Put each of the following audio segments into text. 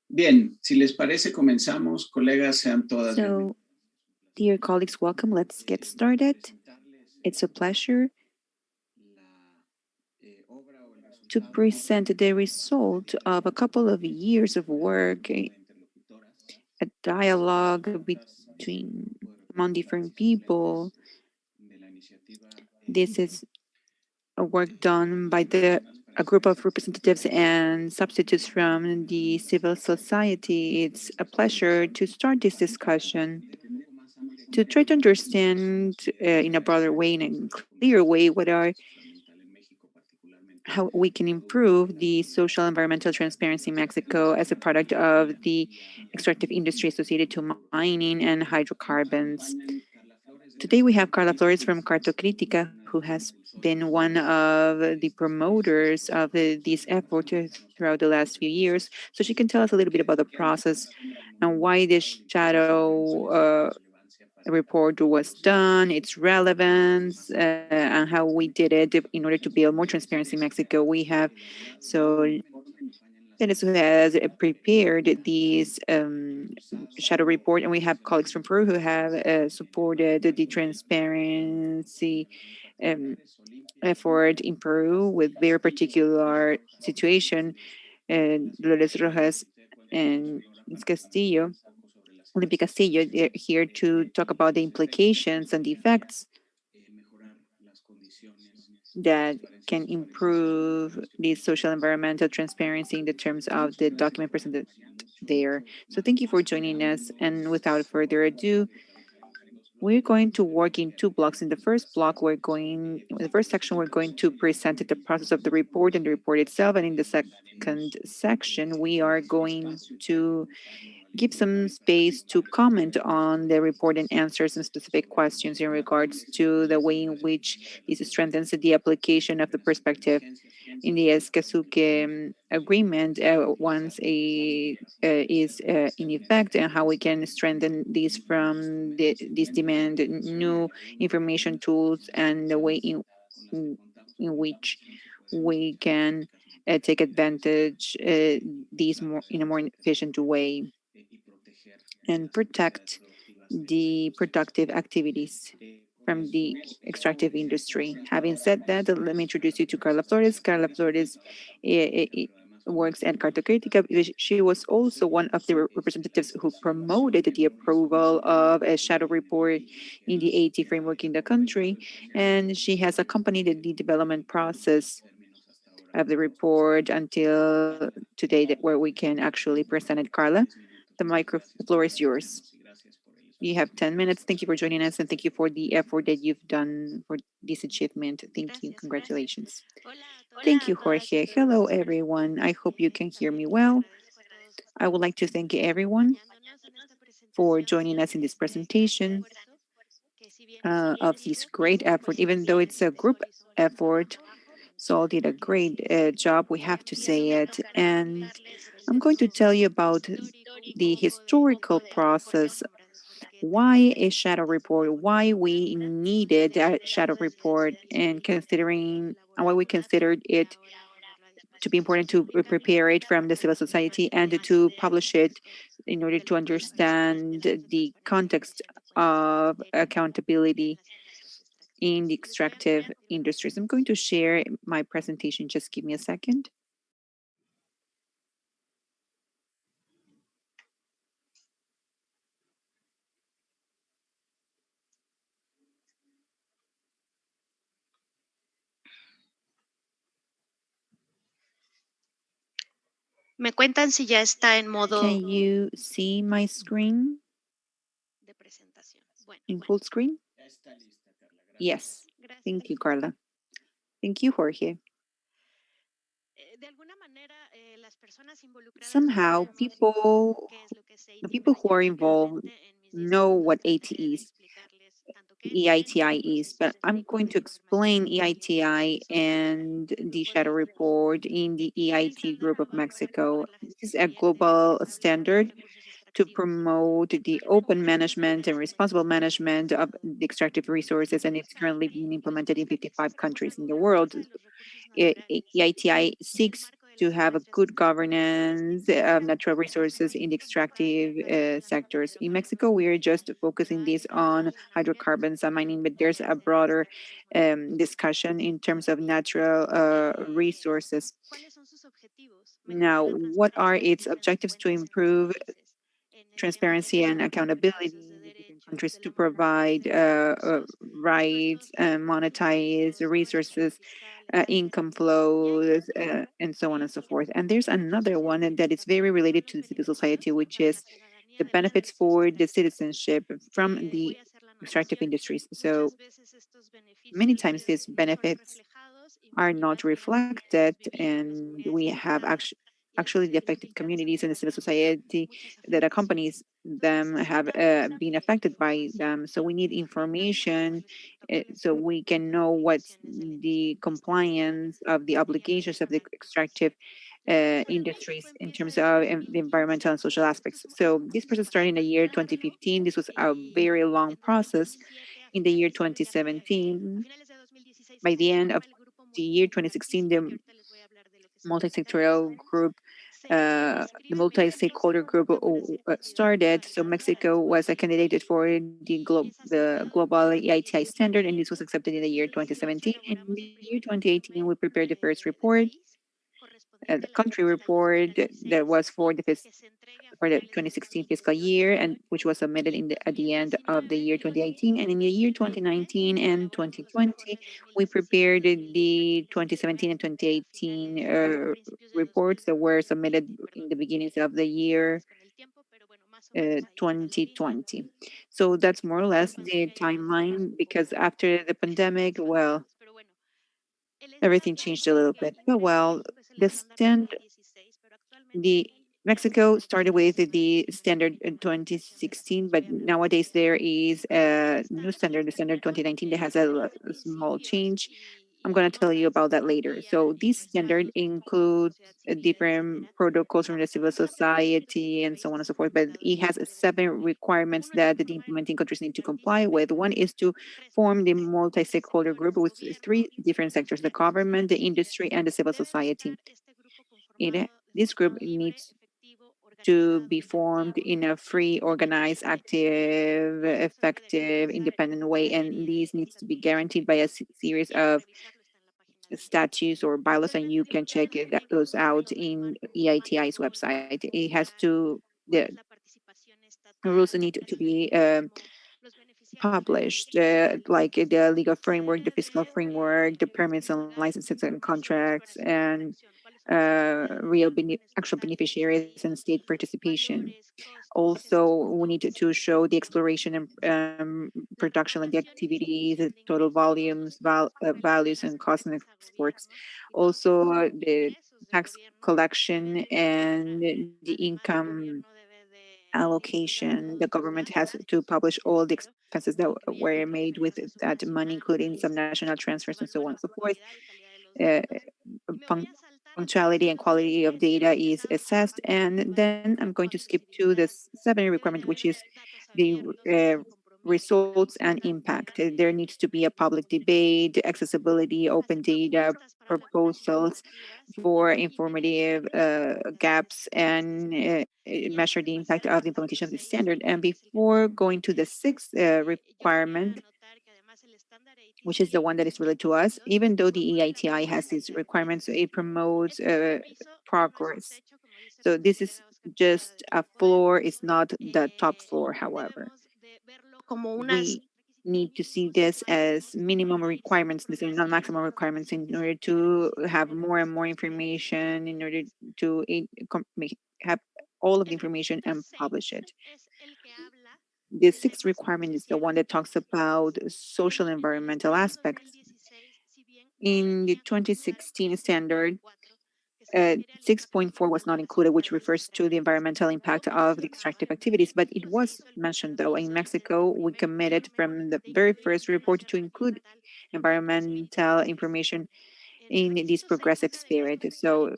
Bien, si les parece, comenzamos. Colegas, sean todas bienvenidas. So, dear colleagues, welcome. Let's get started. It's a pleasure to present the result of a couple of years of work, a dialogue between among different people. This is a work done by a group of representatives and substitutes from the civil society. It's a pleasure to start this discussion to try to understand in a broader way, in a clear way, how we can improve the social environmental transparency in Mexico as a product of the extractive industry associated to mining and hydrocarbons. Today we have Carla Flores from Cartocritica, who has been one of the promoters of this effort throughout the last few years. So she can tell us a little bit about the process and why this shadow report was done, its relevance, and how we did it in order to build more transparency in Mexico. We have so Dennis who has prepared this shadow report, and we have colleagues from Peru who have supported the transparency um, effort in Peru with their particular situation. Dolores Rojas and Castillo Olympic Castillo, they're here to talk about the implications and the effects that can improve the social environmental transparency in the terms of the document presented there. So thank you for joining us. And without further ado, we're going to work in two blocks. In the first block, in the first section, we're going to present the process of the report and the report itself. And in the second section, we are going to give some space to comment on the report and answer some specific questions in regards to the way in which this strengthens the application of the perspective in the Eskaso Agreement once is in effect, and how we can strengthen this from this demand new information tools and the way in which we can take advantage these more in a more efficient way and protect the productive activities from the extractive industry. Having said that, let me introduce you to Carla Flores. Carla Flores works at Cartocritica. She was also one of the representatives who promoted the approval of a shadow report in the AT framework in the country, and she has accompanied the development process of the report until today, where we can actually present it. Carla, the floor is yours. You have 10 minutes. Thank you for joining us and thank you for the effort that you've done for this achievement. Thank you. Congratulations. Thank you, Jorge. Hello, everyone. I hope you can hear me well. I would like to thank everyone for joining us in this presentation of this great effort, even though it's a group effort. Sol did a great job, we have to say it. And I'm going to tell you about the historical process, why a shadow report, why we needed a shadow report, and considering why we considered it to be important to prepare it from the civil society and to publish it in order to understand the context of accountability in the extractive industries. I'm going to share my presentation. Just give me a second. Me cuentan si ya está en modo Can you see my screen de presentación. Bueno, in full screen? Yes. Thank you, Carla. Thank you, Jorge. de alguna manera, las personas involucradas Somehow, deben saber qué es lo que es the ATI, people pues who ya are involved anteriormente en mis 10 know minutos what trataré AT de is, explicarles tanto qué es EITI el is, proceso but I'm específico going de to información explain EITI and del the grupo de shadow report in the este EIT estándar group of va a buscar Mexico. promover la This gestión is a eficiente, global responsable de los standard recursos to extractivos. promote the open management and responsible management of the extractive resources, and it's currently being implemented in 55 countries in the world. EITI seeks to have a good governance of natural resources in the extractive sectors. In Mexico, we are just focusing this on hydrocarbons and mining, but there's a broader discussion in terms of natural resources. Now, what are its objectives to improve transparency and accountability in the different countries to provide rights and monetize the resources, income flows, and so on and so forth. And there's another one that is very related to the civil society, which is the benefits for the citizenship from the extractive industries. So many times these benefits are not reflected, and we have actually the affected communities and the civil society that accompanies them have been affected by them. So we need information so we can know what's the compliance of the obligations of the extractive industries in terms of the environmental and social aspects. So this process started in the year 2015. This was a very long process. In the year 2017, by the end of the year 2016, the multi-sectoral group, the multi-stakeholder group started. So Mexico was a candidate for the global EITI standard, and this was accepted in the year 2017. And in the year 2018, we prepared the first report, the country report that was for the 2016 fiscal year, and which was submitted at the end of the year 2018. And in the year 2019 and 2020, we prepared the 2017 and 2018 reports that were submitted in the beginnings of the year 2020. So that's more or less the timeline, because after the pandemic, well, everything changed a little bit. But well, the stand the Mexico started with the standard in 2016, but nowadays there is a new standard, the standard 2019, that has a small change. I'm going to tell you about that later. So this standard includes different protocols from the civil society and so on and so forth, but it has seven requirements that the implementing countries need to comply with. One is to form the multi-stakeholder group with three different sectors: the government, the industry, and the civil society. This group needs to be formed in a free, organized, active, effective, independent way, and these needs to be guaranteed by a series of statutes or bylaws, and you can check those out in EITI's website. It has to the rules need to be published, like the legal framework, the fiscal framework, the permits and licenses and contracts, and actual beneficiaries and state participation. Also, we need to show the exploration and production of the activities, the total volumes, values, and costs and exports. Also, the tax collection and the income allocation. The government has to publish all the expenses that were made with that money, including some national transfers and so on and so forth. Uh, Punctuality and quality of data is assessed. And then I'm going to skip to the seventh requirement, which is the results and impact. There needs to be a public debate, accessibility, open data, proposals for informative gaps, and measure the impact of the implementation of the standard. And before going to the sixth requirement, which is the one that is related to us, even though the EITI has these requirements, it promotes progress. So this is just a floor, it's not the top floor, however. We need to see this as minimum requirements, these are not maximum requirements, in order to have more and more information, in order to have all of the information and publish it. The sixth requirement is the one that talks about social environmental aspects. In the 2016 standard, 6.4 was not included, which refers to the environmental impact of the extractive activities, but it was mentioned though. In Mexico, we committed from the very first report to include environmental information in this progressive spirit. So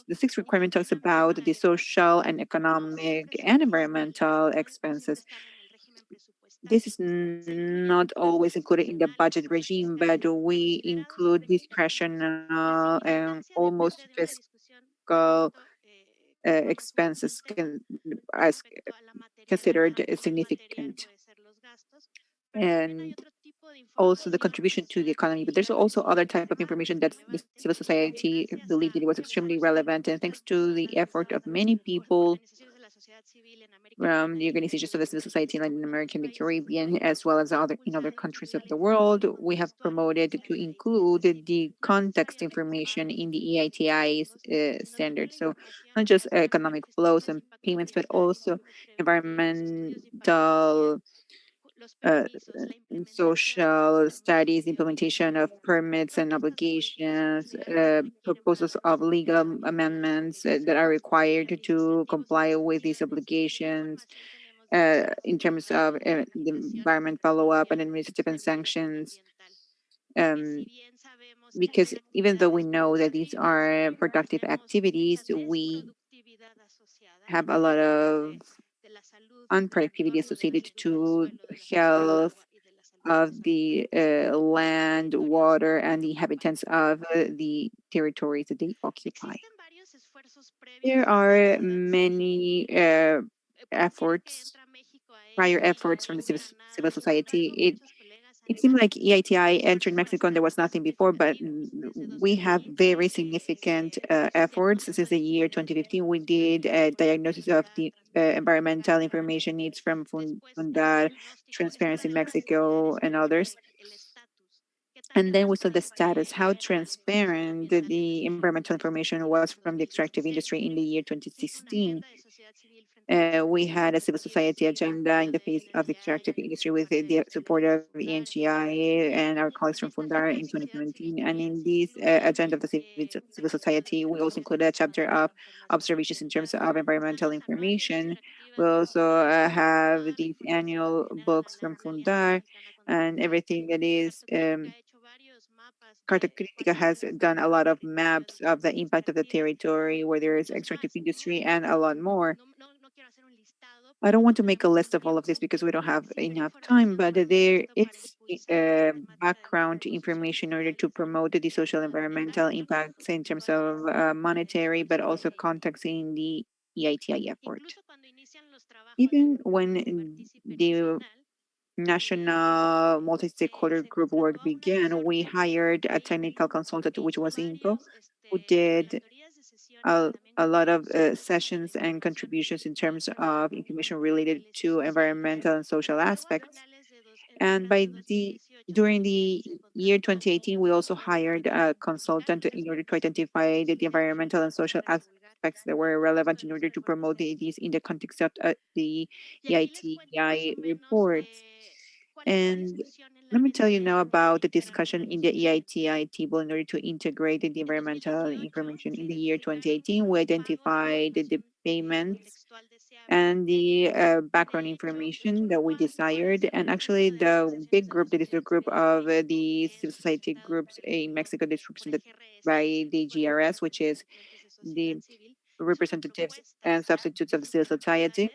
the sixth requirement talks about the social and economic and environmental expenses. This is not always included in the budget regime, but we include discretional and almost fiscal expenses as considered significant, and also the contribution to the economy. But there's also other type of information that the civil society believed it was extremely relevant, and thanks to the effort of many people from the organizations of the civil society in Latin America and the Caribbean, as well as in other countries of the world, we have promoted to include the context information in the EITI standard. So not just economic flows and payments, but also environmental and social studies, implementation of permits and obligations, proposals of legal amendments that are required to comply with these obligations in terms of the environment follow-up and administrative and sanctions. Um, because even though we know that these are productive activities, we have a lot of unproductivity associated to health of the land, water, and the inhabitants of the territories that they occupy. There are many efforts, prior efforts from the civil society. It seemed like EITI entered Mexico and there was nothing before, but we have very significant efforts. Since the year 2015, we did a diagnosis of the environmental information needs from Fundar, Transparency Mexico, and others. And then we saw the status, how transparent the environmental information was from the extractive industry in the year 2016. We had a civil society agenda in the face of the extractive industry with the support of ENGI and our colleagues from Fundar in 2017. And in this agenda of the civil society, we also included a chapter of observations in terms of environmental information. We also have these annual books from Fundar and everything that is Carta Crítica has done a lot of maps of the impact of the territory where there is extractive industry and a lot more. I don't want to make a list of all of this because we don't have enough time, but there is background information in order to promote the social environmental impacts in terms of monetary, but also context in the EITI effort. Even when the national multi-stakeholder group work began, we hired a technical consultant, which was INCO, who did a lot of sessions and contributions in terms of information related to environmental and social aspects. And during the year 2018, we also hired a consultant in order to identify the environmental and social aspects that were relevant in order to promote these in the context of the EITI reports. And let me tell you now about the discussion in the EITI table in order to integrate the environmental information. In the year 2018, we identified the payments and the background information that we desired. And actually, the big group that is the group of the civil society groups in Mexico that's represented by the GRS, which is the representatives and substitutes of the civil society,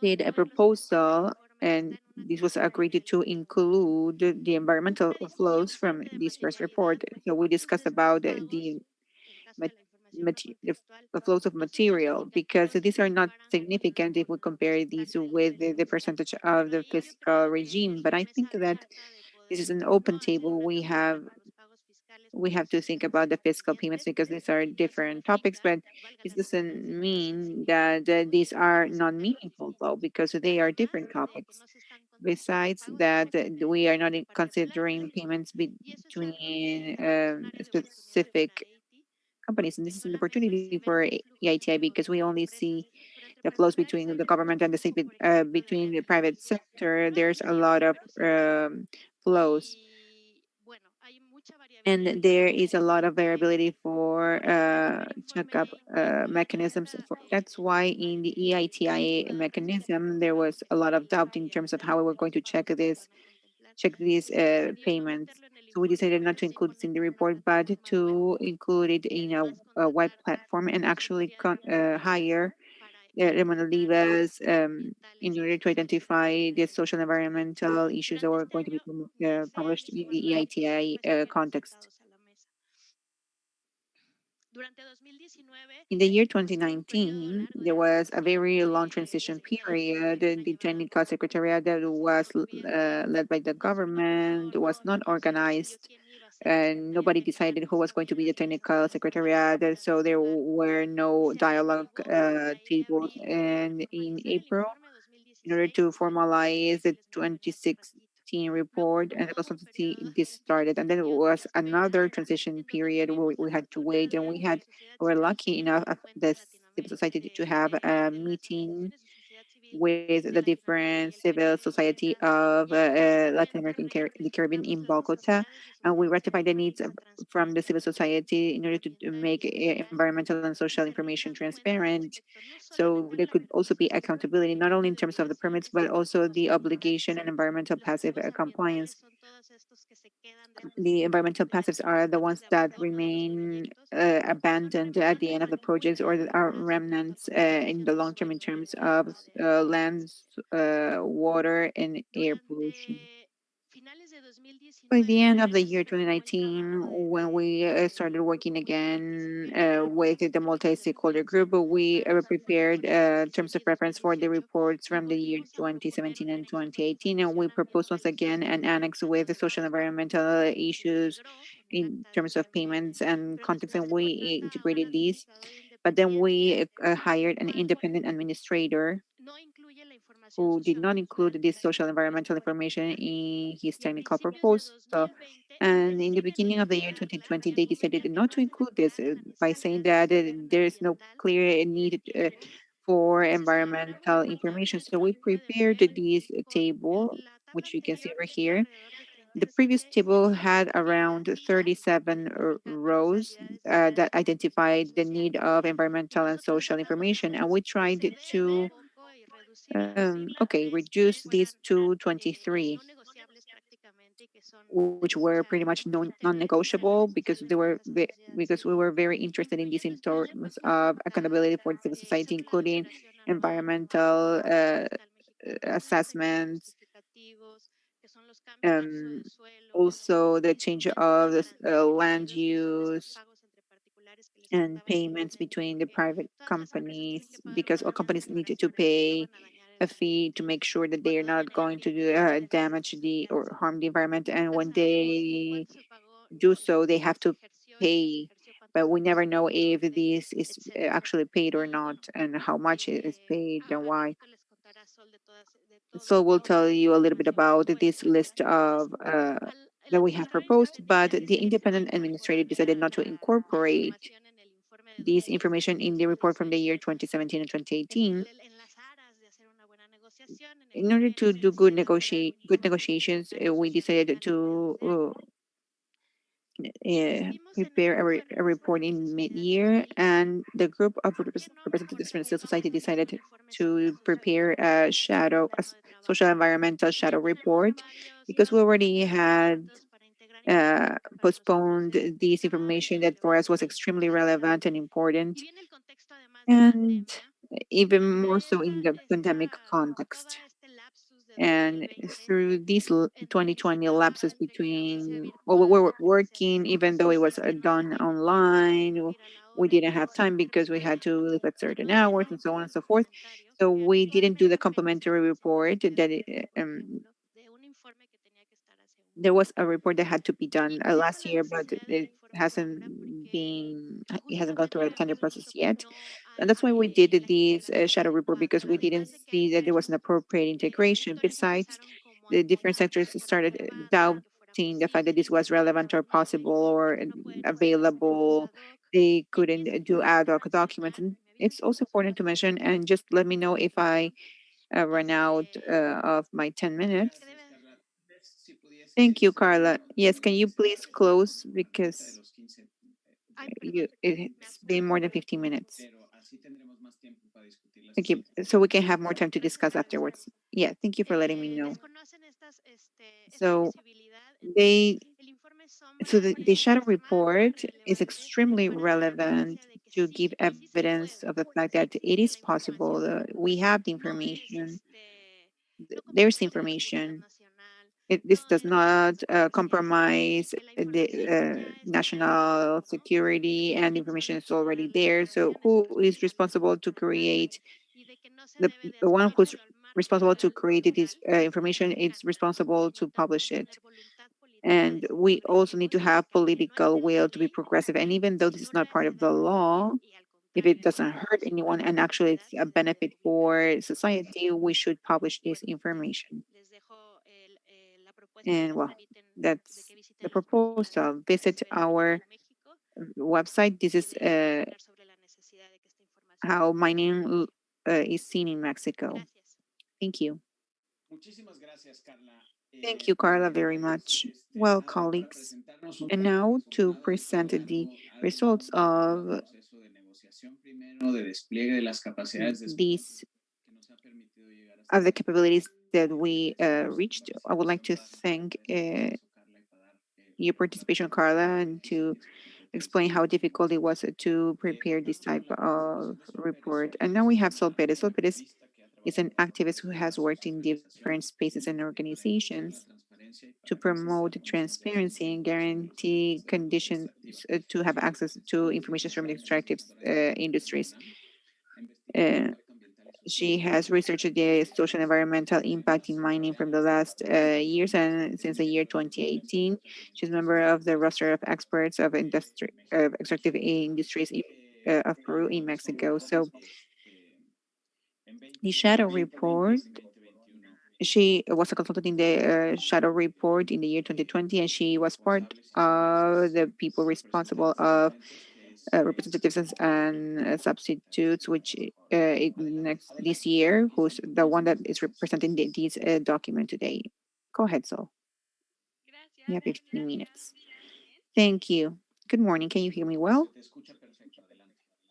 did a proposal, and this was agreed to include the environmental flows from this first report. So we discussed about the the flows of material, because these are not significant if we compare these with the percentage of the fiscal regime. But I think that this is an open table. We have to think about the fiscal payments because these are different topics, but this doesn't mean that these are non-meaningful though, because they are different topics. Besides that, we are not considering payments between specific companies, and this is an opportunity for EITI because we only see the flows between the government and the state, between the private sector. There's a lot of flows, and there is a lot of variability for checkup mechanisms. That's why in the EITI mechanism, there was a lot of doubt in terms of how we were going to check these payments. So we decided not to include this in the report, but to include it in a web platform and actually hire Ramon Olivas in order to identify the social environmental issues that were going to be published in the EITI context. In the year 2019, there was a very long transition period. The technical secretariat that was led by the government was not organized, and nobody decided who was going to be the technical secretariat. So there were no dialogue tables. And in April, in order to formalize the 2016 report and the consultancy, this started. And then it was another transition period where we had to wait, and we were lucky enough of the civil society to have a meeting with the different civil society of Latin American, the Caribbean in Bogota, and we ratified the needs from the civil society in order to make environmental and social information transparent. So there could also be accountability, not only in terms of the permits, but also the obligation and environmental passive compliance. The environmental passives are the ones that remain abandoned at the end of the projects, or that are remnants in the long term in terms of land, water, and air pollution. By the end of the year 2019, when we started working again with the multi-stakeholder group, we prepared terms of reference for the reports from the year 2017 and 2018, and we proposed once again an annex with the social environmental issues in terms of payments and context, and we integrated these. But then we hired an independent administrator who did not include this social environmental information in his technical proposal. And in the beginning of the year 2020, they decided not to include this by saying that there is no clear need for environmental information. So we prepared this table, which you can see over here. The previous table had around 37 rows that identified the need of environmental and social information, and we tried to reduce these to 23, which were pretty much non-negotiable because because we were very interested in this in terms of accountability for civil society, including environmental assessments, um, also the change of the land use and payments between the private companies, because all companies needed to pay a fee to make sure that they are not going to damage the or harm the environment. And when they do so, they have to pay. But we never know if this is actually paid or not, and how much it is paid and why. So we'll tell you a little bit about this list of that we have proposed, but the independent administrator decided not to incorporate this information in the report from the year 2017 and 2018. In order to do good negotiations, we decided to prepare a report in mid-year, and the group of representatives from civil society decided to prepare a social environmental shadow report, because we already had postponed this information that for us was extremely relevant and important, and even more so in the pandemic context. And through these 2020 lapses between, well, we were working, even though it was done online, we didn't have time because we had to leave at certain hours and so on and so forth. So we didn't do the complementary report that there was a report that had to be done last year, but it hasn't gone through a tender process yet. And that's why we did this shadow report, because we didn't see that there was an appropriate integration. Besides, the different sectors started doubting the fact that this was relevant or possible or available. They couldn't do ad hoc documents. And it's also important to mention, and just let me know if I run out of my 10 minutes. Thank you, Carla. Yes, can you please close, because it's been more than 15 minutes. Okay, so we can have more time to discuss afterwards. Yeah, thank you for letting me know. So they the shadow report is extremely relevant to give evidence of the fact that it is possible. We have the information. There's information. this does not compromise the national security, and information is already there. So who is responsible to create the one who's responsible to create this information is responsible to publish it. And we also need to have political will to be progressive. And even though this is not part of the law, if it doesn't hurt anyone and actually it's a benefit for society, we should publish this information. And well, that's the proposal. Visit our website. This is how mining is seen in Mexico. Thank you. Muchísimas gracias, Carla. Thank you, Carla, very much. Well, Ahora, para colleagues, presentarnos un and poco now los to resultados, present the algo results del of proceso de negociación primero, de despliegue de las capacidades de these que nos ha permitido llegar hasta of the capabilities that el we reached. I would like to thank Carla y para dar your participation, Carla, and to explain how difficult it was to prepare this type of report. And now we have Sol Perez. Sol Perez is an activist who has worked in different spaces and organizations to promote transparency and guarantee conditions to have access to information from the extractive industries. Uh, she has researched the social and environmental impact in mining from the last years and since the year 2018. She's a member of the roster of experts of industry of extractive industries of Peru in Mexico. So the shadow report, she was a consultant in the shadow report in the year 2020, and she was part of the people responsible of representatives and substitutes, which next this year, who's the one that is representing this document today. Go ahead, Sol. You have 15 minutes. Thank you. Good morning. Can you hear me well?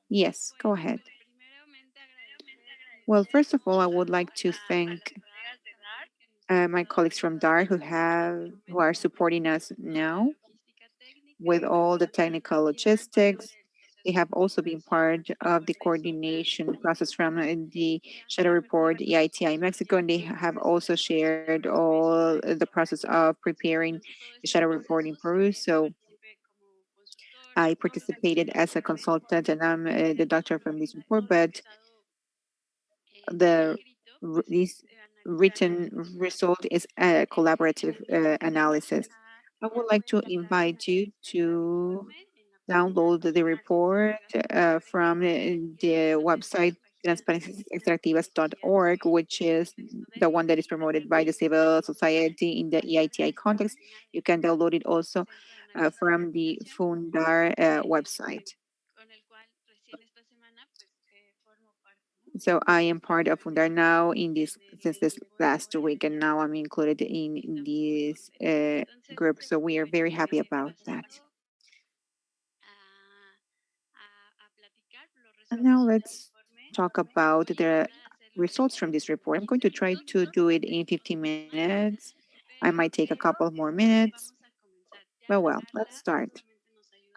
Yes, go ahead. Well, first of all, I would like to thank my colleagues from DAR who are supporting us now with all the technical logistics. They have also been part of the coordination process from the shadow report EITI Mexico, and they have also shared all the process of preparing the shadow report in Peru. So I participated as a consultant, and I'm the doctor from this report, but the this written result is a collaborative analysis. I would like to invite you to download the report from the website transparenciasextractivas.org, which is the one that is promoted by the civil society in the EITI context. You can download it also from the Fundar website. So I am part of Fundar now in this since this last week, and now I'm included in this group. So we are very happy about that. And now let's talk about the results from this report. I'm going to try to do it in 15 minutes. I might take a couple more minutes. Well, let's start.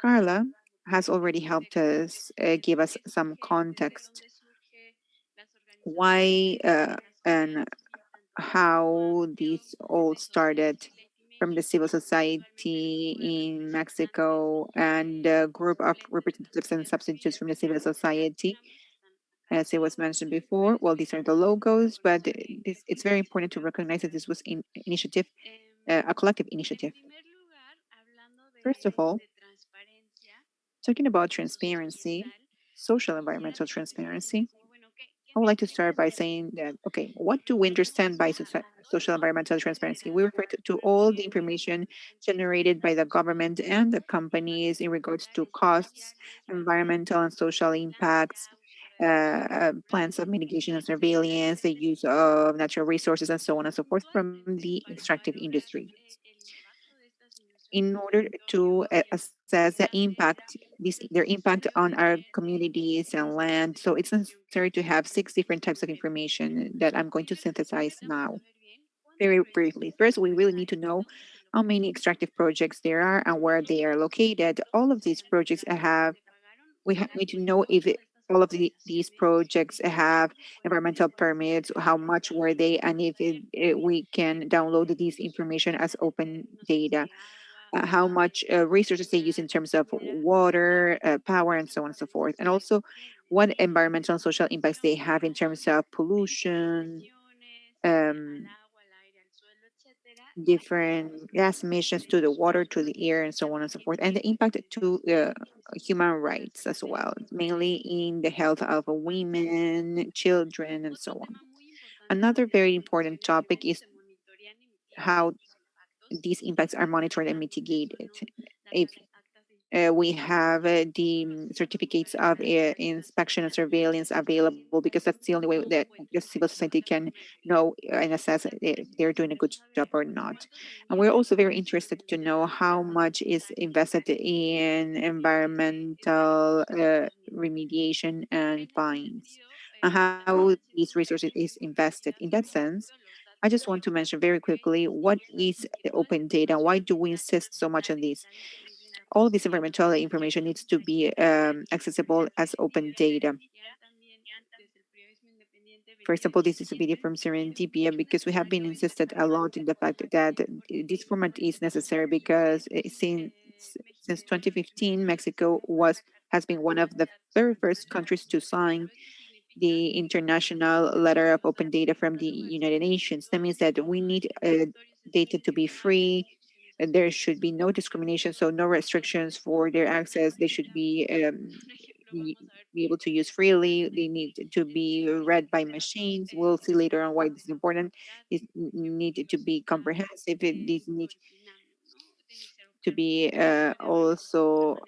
Carla has already helped us give us some context why and how this all started from the civil society in Mexico and a group of representatives and substitutes from the civil society. As it was mentioned before, well, these are the logos, but it's very important to recognize that this was in initiative, a collective initiative. First of all, talking about transparency, social environmental transparency, I would like to start by saying that, okay, what do we understand by social environmental transparency? We refer to all the information generated by the government and the companies in regards to costs, environmental and social impacts, plans of mitigation and surveillance, the use of natural resources, and so on and so forth from the extractive industry in order to assess the impact, their impact on our communities and land. So it's necessary to have 6 different types of information that I'm going to synthesize now. Very briefly, first, we really need to know how many extractive projects there are and where they are located. All of these projects need to know if all of these projects have environmental permits, how much were they, and if we can download this information as open data, how much resources they use in terms of water, power, and so on and so forth. And also what environmental and social impacts they have in terms of pollution, um, different gas emissions to the water, to the air, and so on and so forth, and the impact to human rights as well, mainly in the health of women, children, and so on. Another very important topic is how these impacts are monitored and mitigated. If we have the certificates of inspection and surveillance available, because that's the only way that the civil society can know and assess if they're doing a good job or not. And we're also very interested to know how much is invested in environmental remediation and fines, and how these resources is invested. In that sense, I just want to mention very quickly what is open data. Why do we insist so much on this? All this environmental information needs to be accessible as open data. For example, this is a video from Serendipia because we have been insisted a lot in the fact that this format is necessary because since 2015, Mexico has been one of the very first countries to sign the International Letter of Open Data from the United Nations. That means that we need data to be free. There should be no discrimination, so no restrictions for their access. They should be, be able to use freely. They need to be read by machines. We'll see later on why this is important. These need to be comprehensive. These need to be also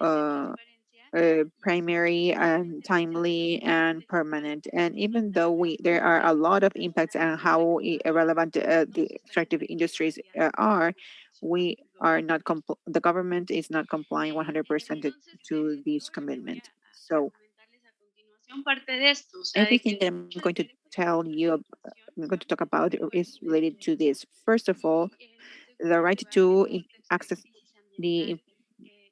primary and timely and permanent. And even though there are a lot of impacts on how irrelevant the extractive industries are, we are not the government is not complying 100% to this commitment. So everything that I'm going to tell you, I'm going to talk about is related to this. First of all, the right to access the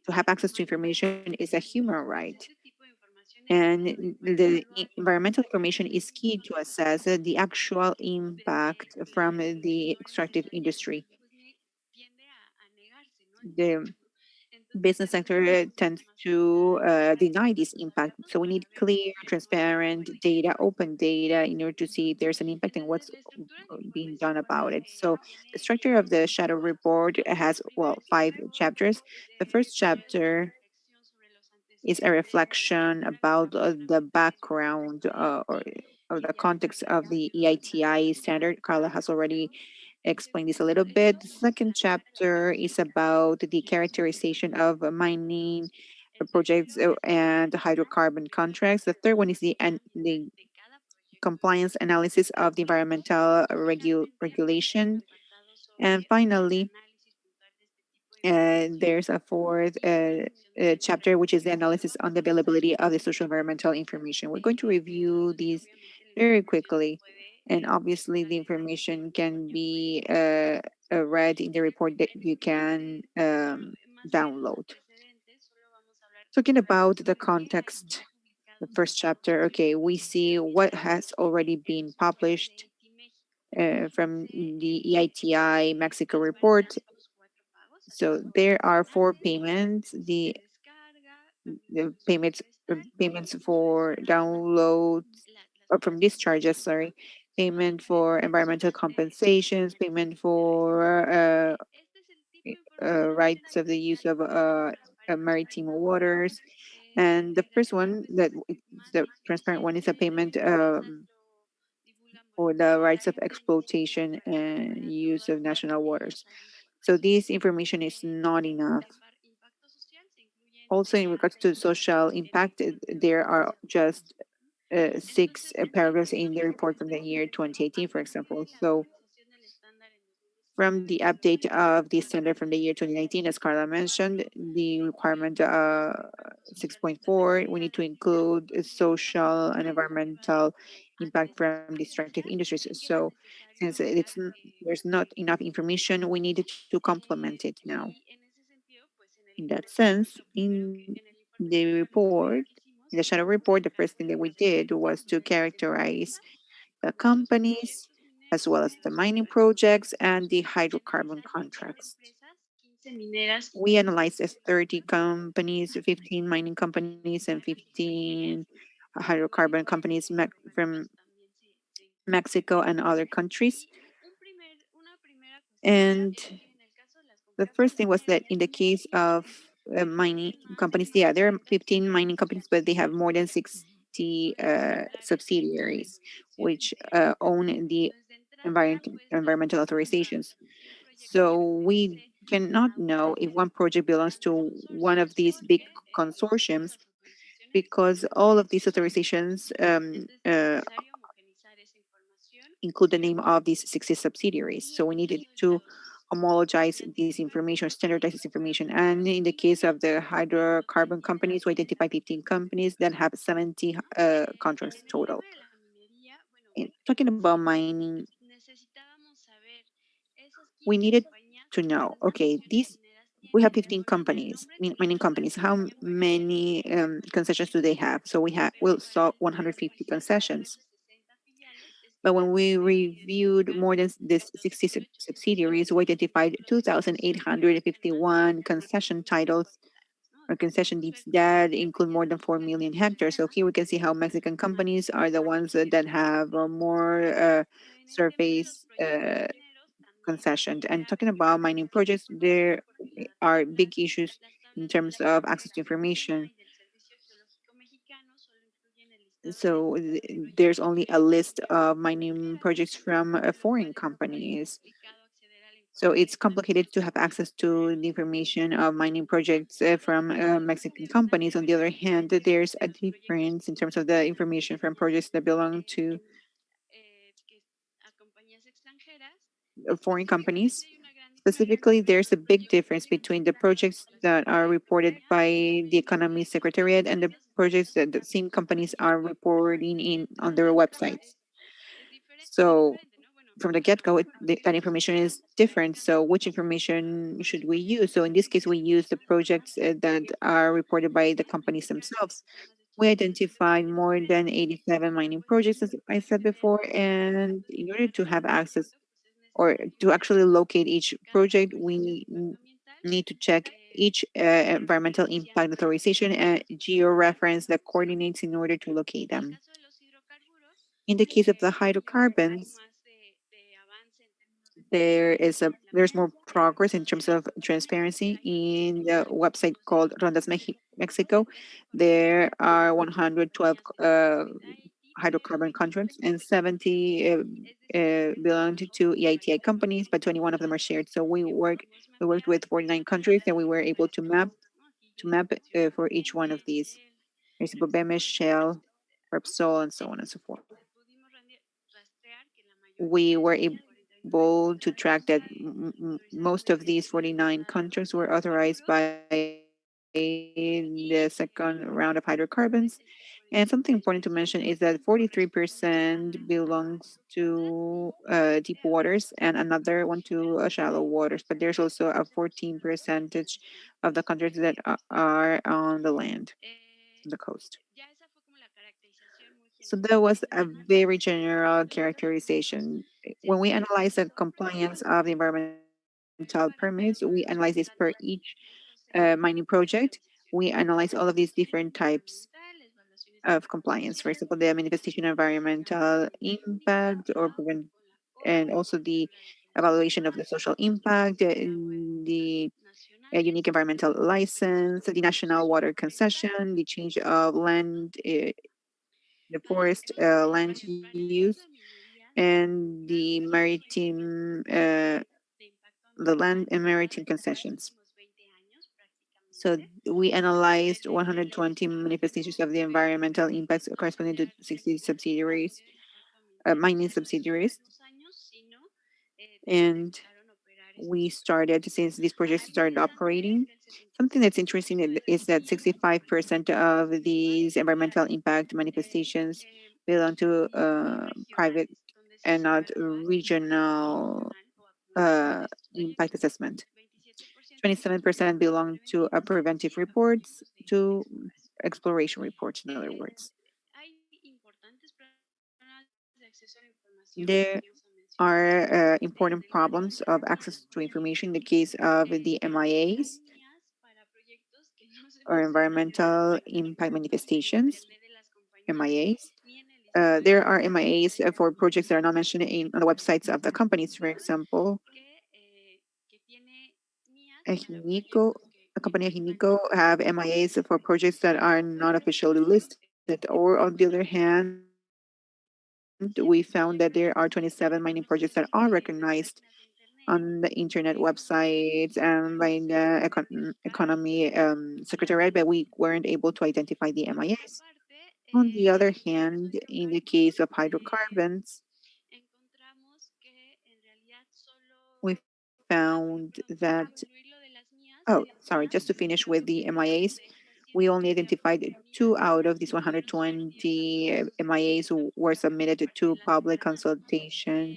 to have access to information is a human right. And the environmental information is key to assess the actual impact from the extractive industry. The business sector tends to deny this impact. So we need clear, transparent data, open data in order to see if there's an impact and what's being done about it. So the structure of the shadow report has, well, 5 chapters. The first chapter is a reflection about the background or the context of the EITI standard. Carla has already explained this a little bit. The second chapter is about the characterization of mining projects and hydrocarbon contracts. The third one is the compliance analysis of the environmental regulation. And finally, there's a fourth chapter, which is the analysis on the availability of the social environmental information. We're going to review these very quickly. And obviously, the information can be read in the report that you can download. Talking about the context, the first chapter, okay, we see what has already been published from the EITI Mexico report. So there are 4 payments. The payments for downloads or from discharges, sorry, payment for environmental compensations, payment for rights of the use of maritime waters. And the first one, the transparent one, is a payment for the rights of exploitation and use of national waters. So this information is not enough. Also, in regards to social impact, there are just 6 paragraphs in the report from the year 2018, for example. So from the update of the standard from the year 2019, as Carla mentioned, the requirement 6.4, we need to include social and environmental impact from destructive industries. So since there's not enough information, we need to complement it now. In that sense, in the report, In the shadow report, the first thing that we did was to characterize the companies, as well as the mining projects and the hydrocarbon contracts. We analyzed as 30 companies, 15 mining companies, and 15 hydrocarbon companies from Mexico and other countries. And the first thing was that in the case of mining companies, yeah, there are 15 mining companies, but they have more than 60 subsidiaries, which own the environmental authorizations. So we cannot know if one project belongs to one of these big consortiums because all of these authorizations include the name of these 60 subsidiaries. So we needed to homologize this information, standardize this information. And in the case of the hydrocarbon companies, we identify 15 companies that have 70 contracts total. Talking about mining, we needed to know, okay, these we have 15 companies, mining companies. How many concessions do they have? So we'll saw 150 concessions. But when we reviewed more than this 60 subsidiaries, we identified 2,851 concession titles or concession deeds that include more than 4 million hectares. So here we can see how Mexican companies are the ones that have more surface concession. And talking about mining projects, there are big issues in terms of access to information. So there's only a list of mining projects from foreign companies. So it's complicated to have access to the information of mining projects from Mexican companies. On the other hand, there's a difference in terms of the information from projects that belong to foreign companies. Specifically, there's a big difference between the projects that are reported by the Economy Secretariat and the projects that the same companies are reporting in on their websites. So from the get-go, that information is different. So which information should we use? So in this case, we use the projects that are reported by the companies themselves. We identified more than 87 mining projects, as I said before, and in order to have access or to actually locate each project, we need to check each environmental impact authorization and georeference the coordinates in order to locate them. In the case of the hydrocarbons, there's more progress in terms of transparency in the website called Mexico. There are 112 hydrocarbon contracts and 70 belong to EITI companies, but 21 of them are shared. So we worked with 49 countries and we were able to map for each one of these. There's Bemesh, Shell, Repsol, and so on and so forth. We were able to track that most of these 49 contracts were authorized by the second round of hydrocarbons. And something important to mention is that 43% belongs to deep waters and another one to shallow waters. But there's also a 14 percentage of the contracts that are on the land, on the coast. So that was a very general characterization. When we analyze the compliance of the environmental permits, we analyze this per each mining project. We analyze all of these different types of compliance. For example, the manifestation of environmental impact or prevent, and also the evaluation of the social impact, the unique environmental license, the national water concession, the change of land, the forest land use, and the land and maritime concessions. So we analyzed 120 manifestations of the environmental impacts corresponding to 60 subsidiaries, mining subsidiaries. And we started, since these projects started operating, something that's interesting is that 65% of these environmental impact manifestations belong to private and not regional impact assessment. 27% belong to preventive reports, to exploration reports, in other words. There are important problems of access to information in the case of the MIAs or environmental impact manifestations, MIAs. There are MIAs for projects that are not mentioned on the websites of the companies. For example, Ejinico, a company Ejinico have MIAs for projects that are not officially listed. Or on the other hand, we found that there are 27 mining projects that are recognized on the internet websites and by the economy secretariat, but we weren't able to identify the MIAs. On the other hand, in the case of hydrocarbons, we found that, just to finish with the MIAs, we only identified two out of these 120 MIAs who were submitted to public consultation.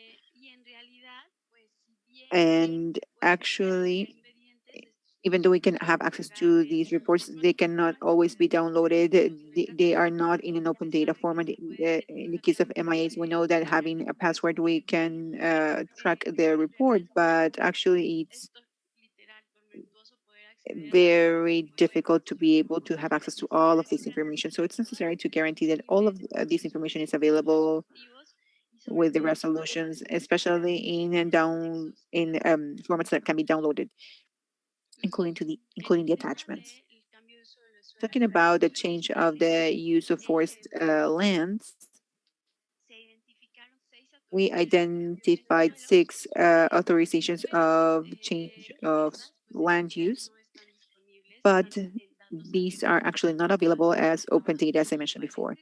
And actually, even though we can have access to these reports, they cannot always be downloaded. They are not in an open data format. In the case of MIAs, we know that having a password, we can track the report, but actually, it's very difficult to be able to have access to all of this information. So it's necessary to guarantee that all of this information is available with the resolutions, especially in formats that can be downloaded, including the attachments. Talking about the change of the use of forest lands, we identified six authorizations of change of land use, but these are actually not available as open data, as I mentioned before.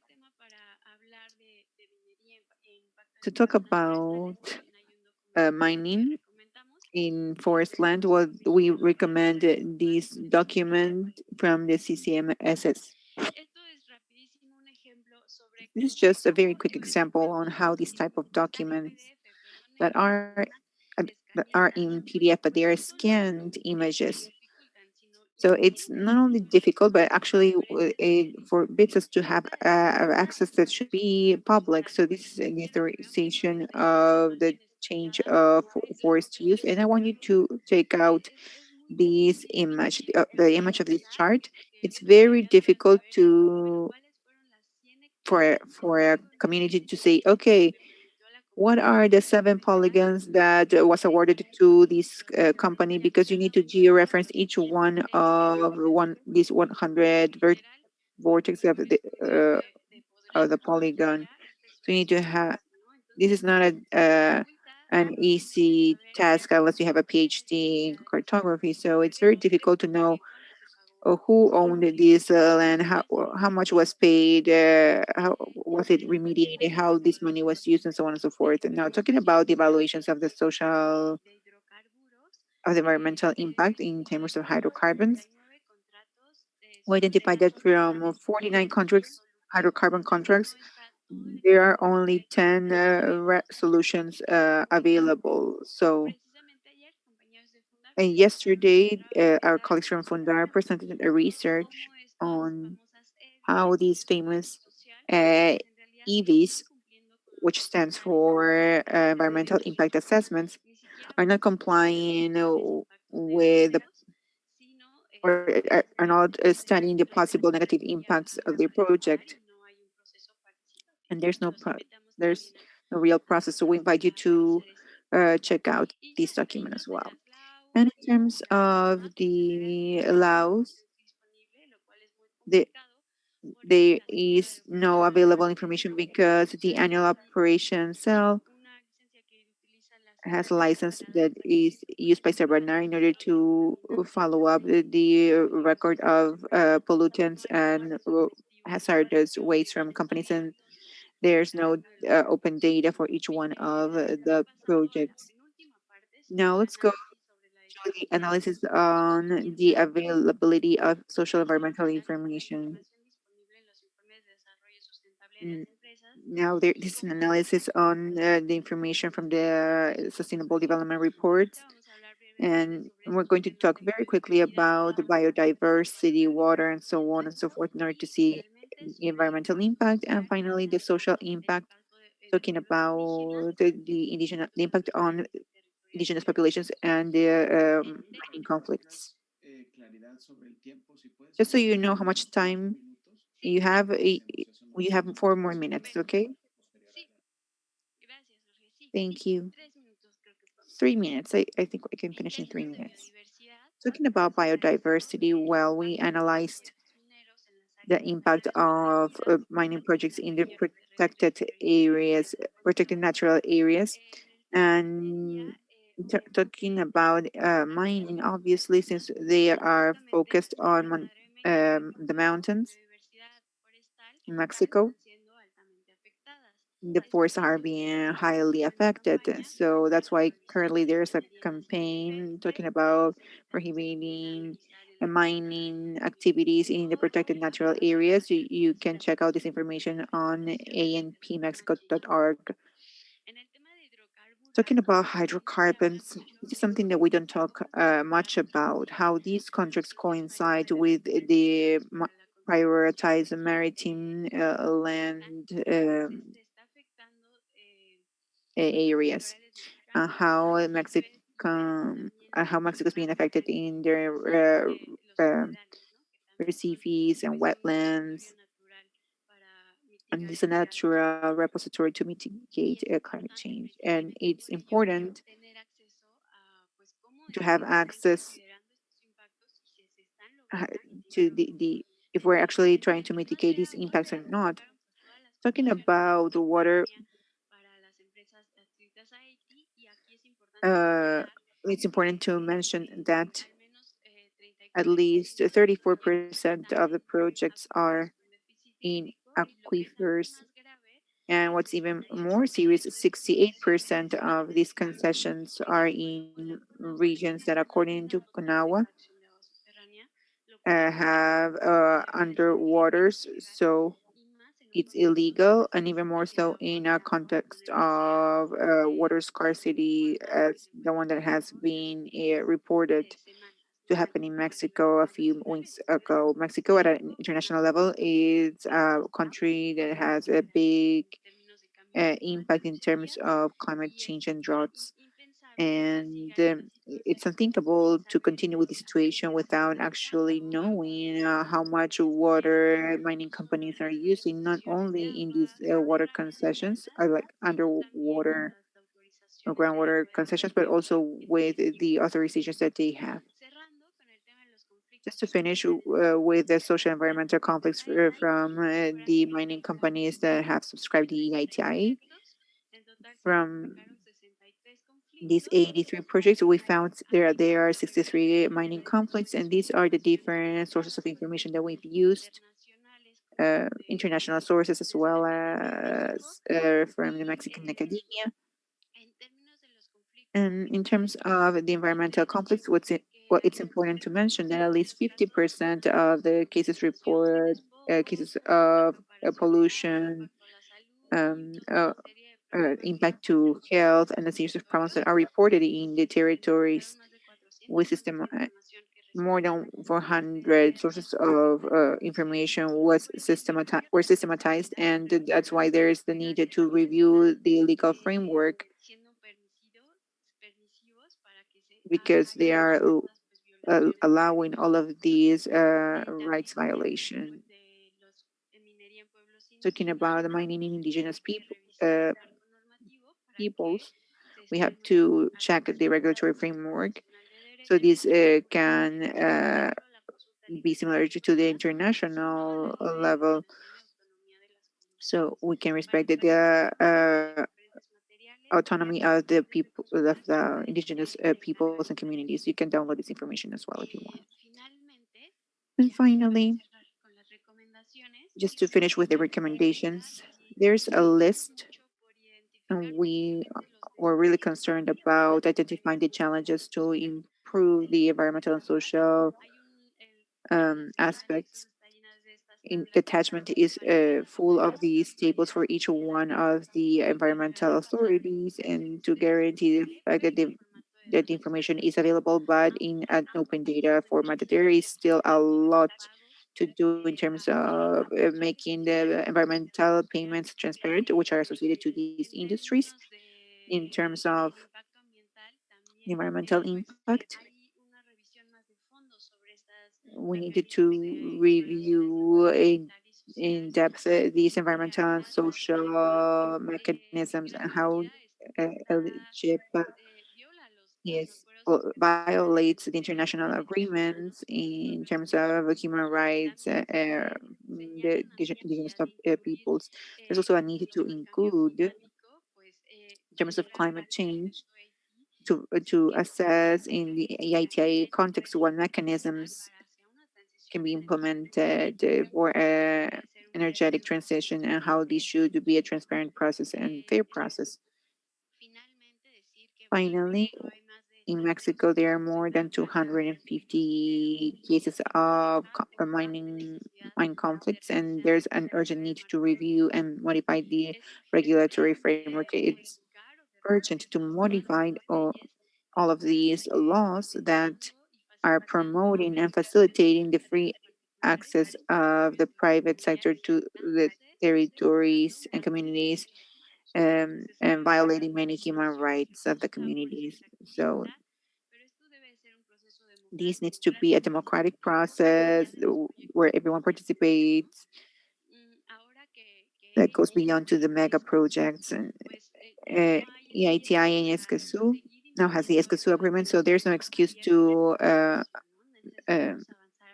To talk about mining in forest land, what we recommend this document from the CCMSS. This is just a very quick example on how these type of documents that are that are in PDF, but they are scanned images. So it's not only difficult, but actually it forbids us to have access that should be public. So this is an authorization of the change of forest use. And I want you to take out this image, the image of this chart. It's very difficult to for a community to say, okay, what are the 7 polygons that was awarded to this company? Because you need to georeference each one of these 100 vortex of the polygon. So you need to have. This is not an easy task unless you have a PhD in cartography. So it's very difficult to know who owned this land, how much was paid, how was it remediated, how this money was used, and so on and so forth. And now, talking about the evaluations of the social, of the environmental impact in terms of hydrocarbons, we identified that from 49 contracts, hydrocarbon contracts, there are only 10 solutions available. So, and yesterday, our colleagues from Fundar presented a research on how these famous uh, EVs, which stands for environmental impact assessments, are not complying with are not studying the possible negative impacts of their project, and there's no real process. So we invite you to check out this document as well. And in terms of the laws, the there is no available information because the annual operation cell has a license that is used by Sabranar in order to follow up the record of pollutants and hazardous waste from companies, and there's no open data for each one of the projects. Now let's go to the analysis on the availability of social environmental information. Mm, Now this is an analysis on the information from the Sustainable Development Reports. And we're going to talk very quickly about the biodiversity, water, and so on and so forth in order to see the environmental impact, and finally the social impact, talking about the impact on indigenous populations and the mining conflicts. Just so you know how much time you have, you have 4 more minutes, okay? Thank you. 3 minutes. I think we can finish in 3 minutes. Talking about biodiversity, well, we analyzed the impact of mining projects in the protected areas, protected natural areas, and talking about mining, obviously, since they are focused on the mountains in Mexico, the forests are being highly affected. So that's why currently there's a campaign talking about prohibiting mining activities in the protected natural areas. You can check out this information on anpmexico.org. Talking about hydrocarbons, this is something that we don't talk much about, how these contracts coincide with the prioritized maritime land areas, how Mexico is being affected in their recifes and wetlands, and it's a natural repository to mitigate climate change. And it's important to have access uh, to the if we're actually trying to mitigate these impacts or not. Talking about the water, uh, it's important to mention that at least 34% of the projects are in aquifers. And what's even more serious, 68% of these concessions are in regions that, according to CONAGUA, have underwaters. So it's illegal, and even more so in a context of water scarcity, as the one that has been reported to happen in Mexico a few weeks ago. Mexico, at an international level, is a country that has a big impact in terms of climate change and droughts. And it's unthinkable to continue with the situation without actually knowing how much water mining companies are using, not only in these water concessions, like underwater or groundwater concessions, but also with the authorizations that they have. Just to finish with the social environmental conflicts from the mining companies that have subscribed the EITI, from these 83 projects, we found there are 63 mining conflicts, and these are the different sources of information that we've used, international sources as well as from the Mexican academia. And in terms of the environmental conflicts, well, it's important to mention that at least 50% of the cases report cases of pollution, um, uh, impact to health, and a series of problems that are reported in the territories with more than 400 sources of information were systematized, and that's why there is the need to review the legal framework, because they are allowing all of these rights violation. Talking about the mining in indigenous peoples, we have to check the regulatory framework. So this can be similar to the international level. So we can respect the autonomy of the people, of the indigenous peoples and communities. You can download this information as well if you want. And finally, just to finish with the recommendations, there's a list, and we were really concerned about identifying the challenges to improve the environmental and social aspects. In the attachment is full of these tables for each one of the environmental authorities, and to guarantee the fact that the that the information is available, but in an open data format. There is still a lot to do in terms of making the environmental payments transparent, which are associated to these industries. In terms of environmental impact, we needed to review in depth these environmental and social mechanisms and how eligible yes, violates the international agreements in terms of human rights, the indigenous peoples. There's also a need to include, in terms of climate change, to assess in the EITI context what mechanisms can be implemented for energetic transition and how this should be a transparent process and fair process. Finally, in Mexico, there are more than 250 cases of mine conflicts, and there's an urgent need to review and modify the regulatory framework. It's urgent to modify all of these laws that are promoting and facilitating the free access of the private sector to the territories and communities, and violating many human rights of the communities. So this needs to be a democratic process where everyone participates that goes beyond to the mega projects. And uh, EITI and Eskaso now has the Eskaso agreement, so there's no excuse to uh,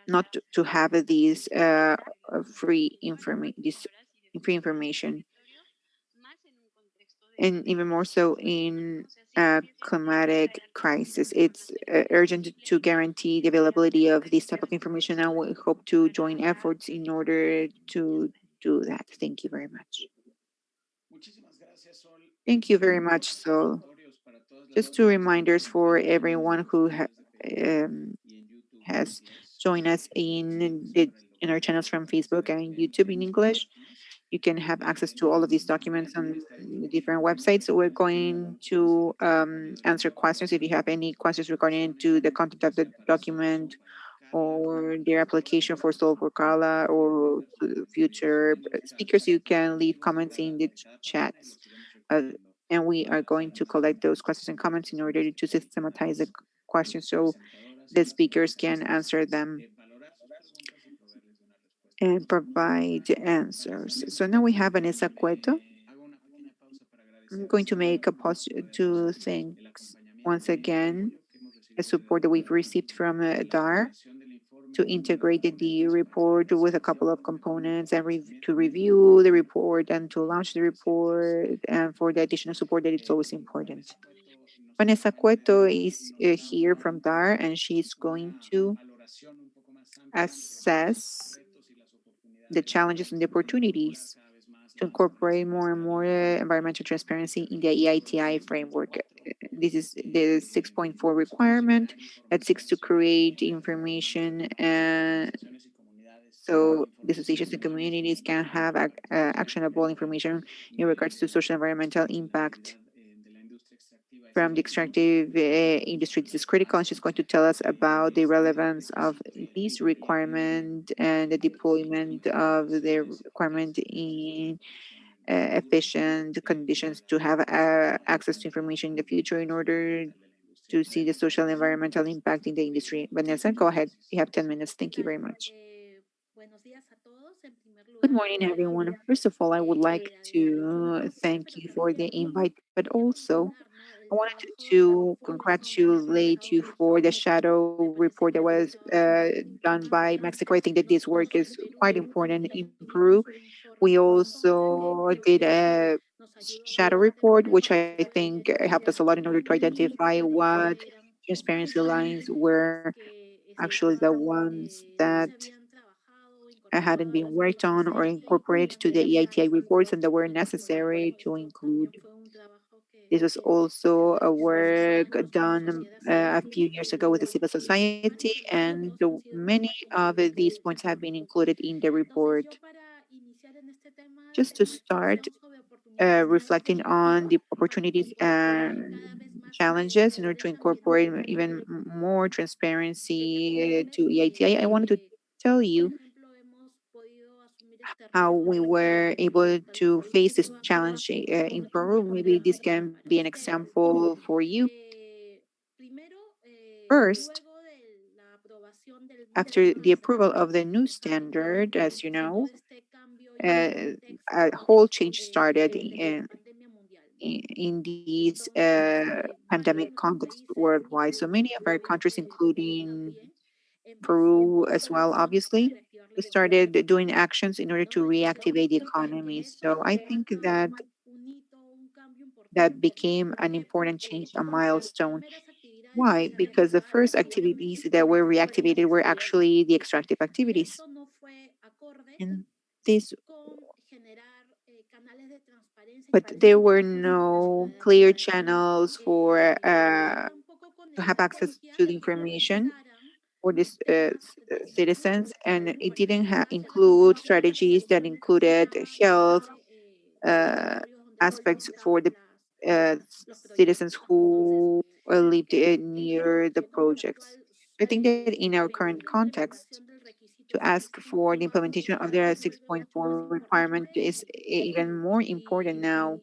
not to have these this free information, and even more so in a climatic crisis. It's urgent to guarantee the availability of this type of information, and we hope to join efforts in order to do that. Thank you very much. Thank you very much. So, just two reminders for everyone who um, has joined us in our channels from Facebook and YouTube in English. You can have access to all of these documents on the different websites. So we're going to answer questions. If you have any questions regarding to the content of the document or their application for Sol for Carla or to future speakers, you can leave comments in the chats. Uh, and we are going to collect those questions and comments in order to systematize the questions so the speakers can answer them and provide answers. So now we have Vanessa Cueto. I'm going to make a pause to thank once again the support that we've received from DAR to integrate the report with a couple of components and to review the report and to launch the report and for the additional support that it's always important. Vanessa Cueto is here from DAR and she's going to assess the challenges and the opportunities to incorporate more and more environmental transparency in the EITI framework. This is the 6.4 requirement that seeks to create information and so the associations and communities can have actionable information in regards to social environmental impact from the extractive industry. This is critical, and she's going to tell us about the relevance of this requirement and the deployment of the requirement in efficient conditions to have access to information in the future in order to see the social and environmental impact in the industry. Vanessa, go ahead. You have 10 minutes. Thank you very much. Good morning, everyone. First of all, I would like to thank you for the invite, but also I wanted to congratulate you for the shadow report that was done by Mexico. I think that this work is quite important in Peru. We also did a shadow report, which I think helped us a lot in order to identify what transparency lines were actually the ones that hadn't been worked on or incorporated to the EITI reports and that were necessary to include. This was also a work done a few years ago with the civil society, and many of these points have been included in the report. Just to start, reflecting on the opportunities challenges in order to incorporate even more transparency to EIT. I wanted to tell you how we were able to face this challenge in Peru. Maybe this can be an example for you. First, after the approval of the new standard, as you know, uh, a whole change started in these pandemic context worldwide. So many of our countries, including Peru as well, obviously, started doing actions in order to reactivate the economy. So I think that that became an important change, a milestone. Why? Because the first activities that were reactivated were actually the extractive activities. And this, but there were no clear channels for to have access to the information for these citizens, and it didn't include strategies that included health uh, aspects for the citizens who lived near the projects. I think that in our current context, to ask for the implementation of the 6.4 requirement is even more important now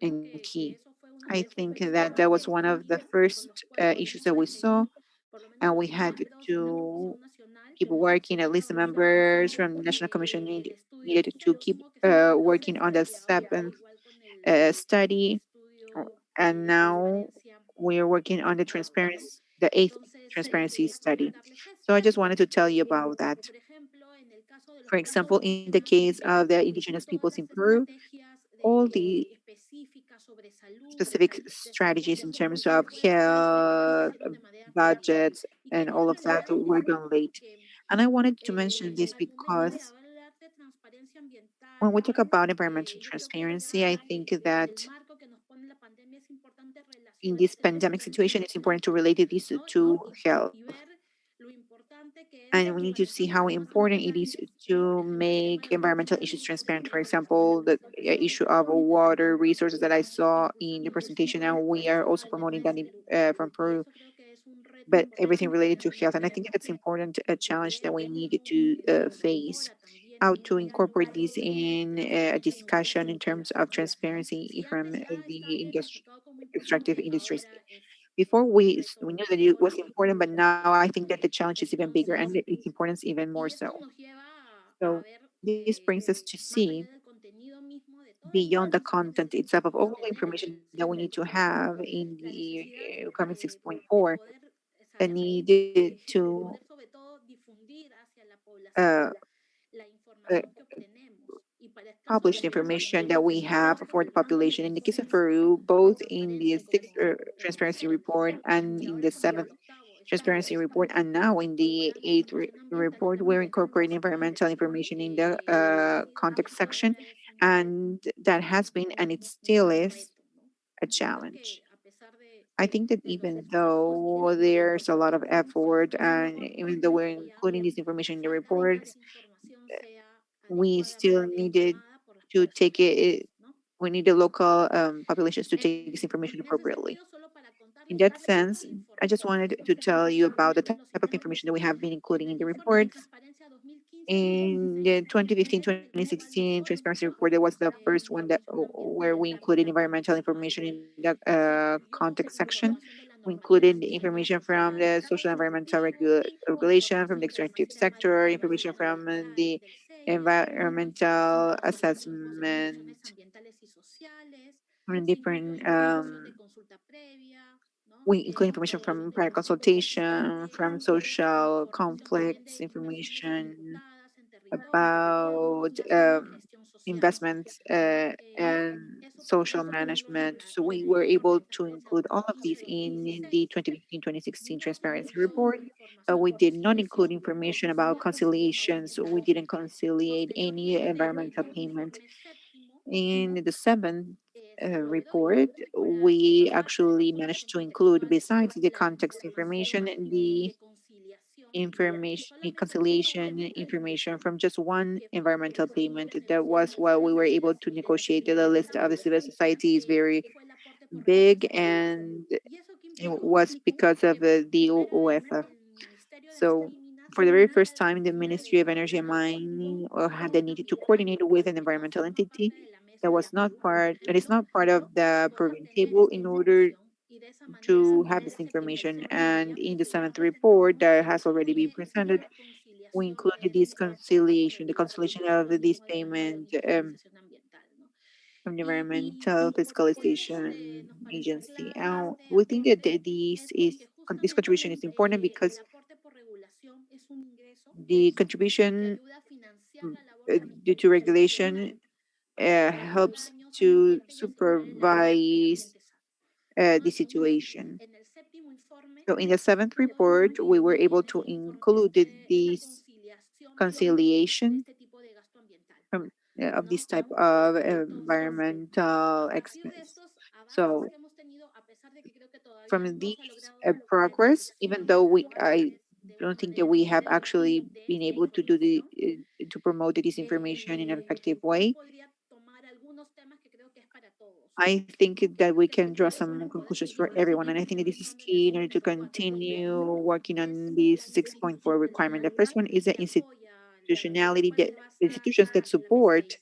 and key. I think that that was one of the first issues that we saw, and we had to keep working. At least the members from the National Commission needed to keep working on the seventh study, and now we are working on the eighth transparency study. So I just wanted to tell you about that. For example, in the case of the indigenous peoples in Peru, all the specific strategies in terms of health, budgets, and all of that were done late. And I wanted to mention this because when we talk about environmental transparency, I think that in this pandemic situation, it's important to relate this to health. And we need to see how important it is to make environmental issues transparent. For example, the issue of water resources that I saw in the presentation, and we are also promoting that from Peru, but everything related to health. And I think that's important a challenge that we need to face. How to incorporate this in a discussion in terms of transparency from the extractive industries. Before we knew that it was important, but now I think that the challenge is even bigger and its importance even more so. So this brings us to see beyond the content itself of all the information that we need to have in the requirement 6.4 that needed to uh, uh, published information that we have for the population. In the case of Peru, both in the sixth transparency report and in the seventh transparency report, and now in the eighth report, we're incorporating environmental information in the context section, and that has been and it still is a challenge. I think that even though there's a lot of effort, and even though we're including this information in the reports, we still needed to take it. We need the local populations to take this information appropriately. In that sense, I just wanted to tell you about the type of information that we have been including in the reports. In the 2015-2016 transparency report, that was the first one that where we included environmental information in the context section. We included the information from the social environmental regulation, from the extractive sector, information from the environmental assessment, from different we include information from prior consultation, from social conflicts, information about investments and social management. So we were able to include all of these in the 2015-2016 transparency report. We did not include information about conciliations. So we didn't conciliate any environmental payment. In the seventh report, we actually managed to include, besides the context information, the information, conciliation information from just one environmental payment. That was why we were able to negotiate. The list of the civil society is very big, and it was because of the UEFA. So for the very first time, the Ministry of Energy and Mining had the need to coordinate with an environmental entity that is not part of the Peruvian table in order to have this information. And in the seventh report that has already been presented, we included this conciliation, the conciliation of this payment from the Environmental Fiscalization Agency. And we think that this contribution is important because the contribution due to regulation helps to supervise the situation. So in the seventh report, we were able to include this conciliation from, of this type of environmental expense. So from these progress, even though I don't think that we have actually been able to do to promote this information in an effective way, I think that we can draw some conclusions for everyone. And I think that this is key in order to continue working on this 6.4 requirement. The first one is the institutionality, that institutions that support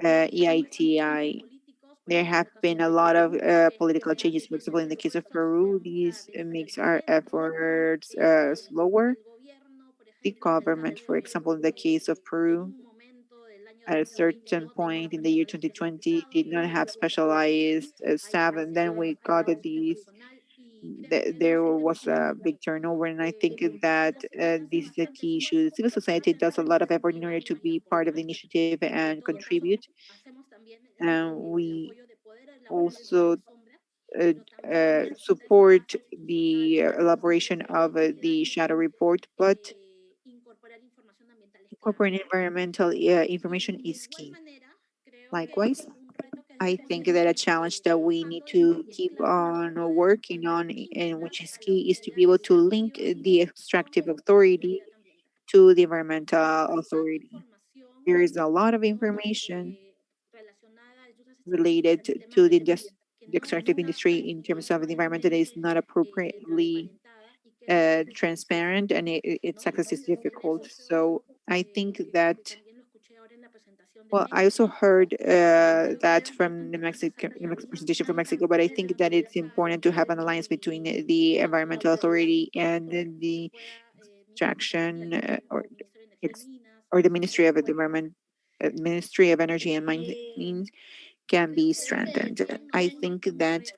EITI. There have been a lot of political changes. For example, in the case of Peru, this makes our efforts slower. The government, for example, in the case of Peru, at a certain point in the year 2020, did not have specialized staff, and then we got these. There was a big turnover, and I think that this is a key issue. Civil society does a lot of effort in order to be part of the initiative and contribute. And we also support the elaboration of the shadow report, but incorporating environmental information is key. Likewise, I think that a challenge that we need to keep on working on, and which is key, is to be able to link the extractive authority to the environmental authority. There is a lot of information related to the extractive industry in terms of the environment that is not appropriately transparent, and its access is difficult. So I think that, well, I also heard that from the Mexican presentation from Mexico, but I think that it's important to have an alliance between the environmental authority and the extraction ex, or the Ministry of the Environment, Ministry of Energy and Mines can be strengthened. I think that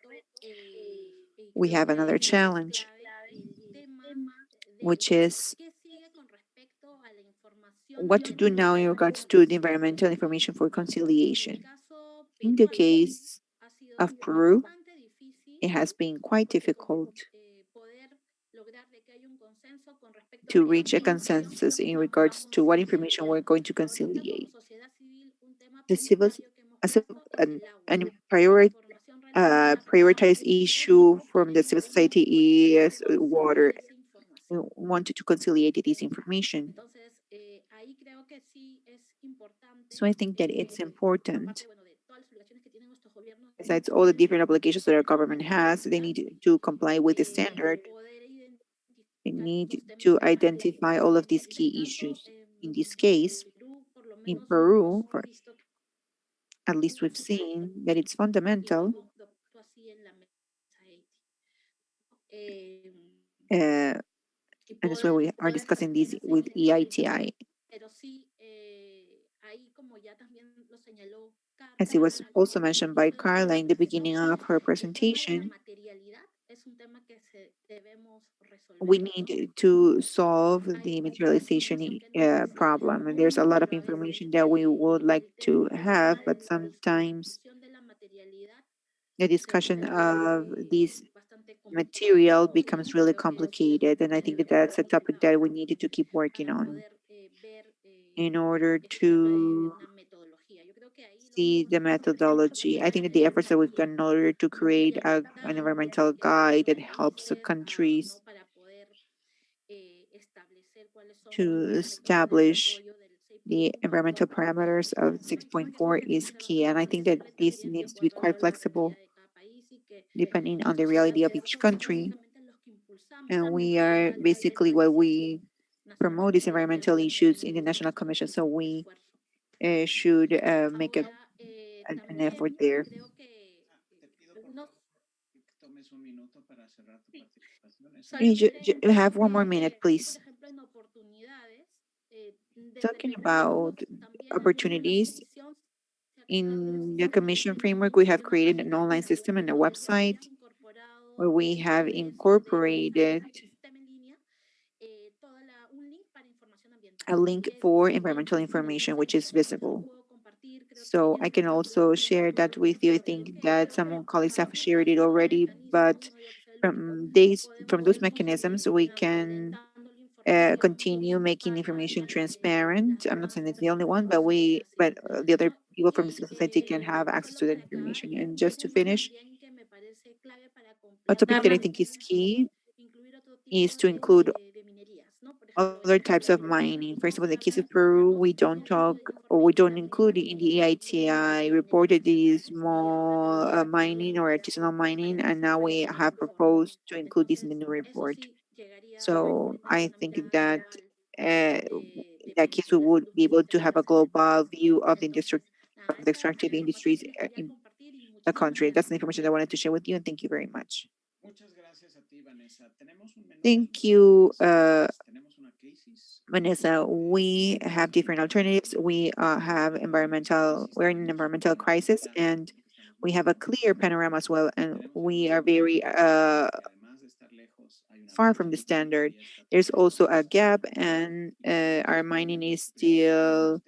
we have another challenge, which is what to do now in regards to the environmental information for conciliation. In the case of Peru, it has been quite difficult to reach a consensus in regards to what information we're going to conciliate. The civil, as prioritized issue from the civil society is water. We wanted to conciliate this information. So I think that it's important, besides all the different obligations that our government has, they need to comply with the standard. They need to identify all of these key issues. In this case, in Peru, for at least we've seen that it's fundamental, and that's why we are discussing this with EITI. As it was also mentioned by Carla in the beginning of her presentation, we need to solve the materialization problem. And there's a lot of information that we would like to have, but sometimes the discussion of this material becomes really complicated. And I think that that's a topic that we needed to keep working on in order to see the methodology. I think that the efforts that we've done in order to create an environmental guide that helps the countries to establish the environmental parameters of 6.4 is key. And I think that this needs to be quite flexible depending on the reality of each country. And we are basically what we promote these environmental issues in the National Commission. So we should make an effort there. You have 1 more minute, please. Talking about opportunities, in the Commission framework, we have created an online system and a website where we have incorporated a link for environmental information, which is visible. So I can also share that with you. I think that some colleagues have shared it already, but from those mechanisms, we can continue making information transparent. I'm not saying it's the only one, but the other people from the civil society can have access to that information. And just to finish, a topic that I think is key is to include other types of mining. For example, in the case of Peru, we don't talk or we don't include it in the EITI report that is small mining or artisanal mining, and now we have proposed to include this in the new report. So I think that in that case, we would be able to have a global view of of the extractive industries in the country. That's the information I wanted to share with you, and thank you very much. Thank you, Vanessa. We have different alternatives. We're in an environmental crisis, and we have a clear panorama as well, and we are very far from the standard. There's also a gap, and our mining is still.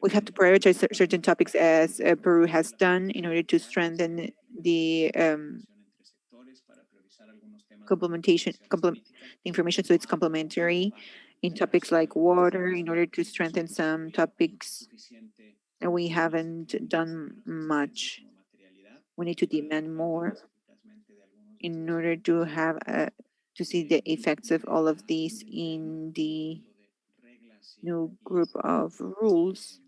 We have to prioritize certain topics as Peru has done in order to strengthen the the information so it's complementary in topics like water in order to strengthen some topics and we haven't done much. We need to demand more in order to have to see the effects of all of these in the new group of rules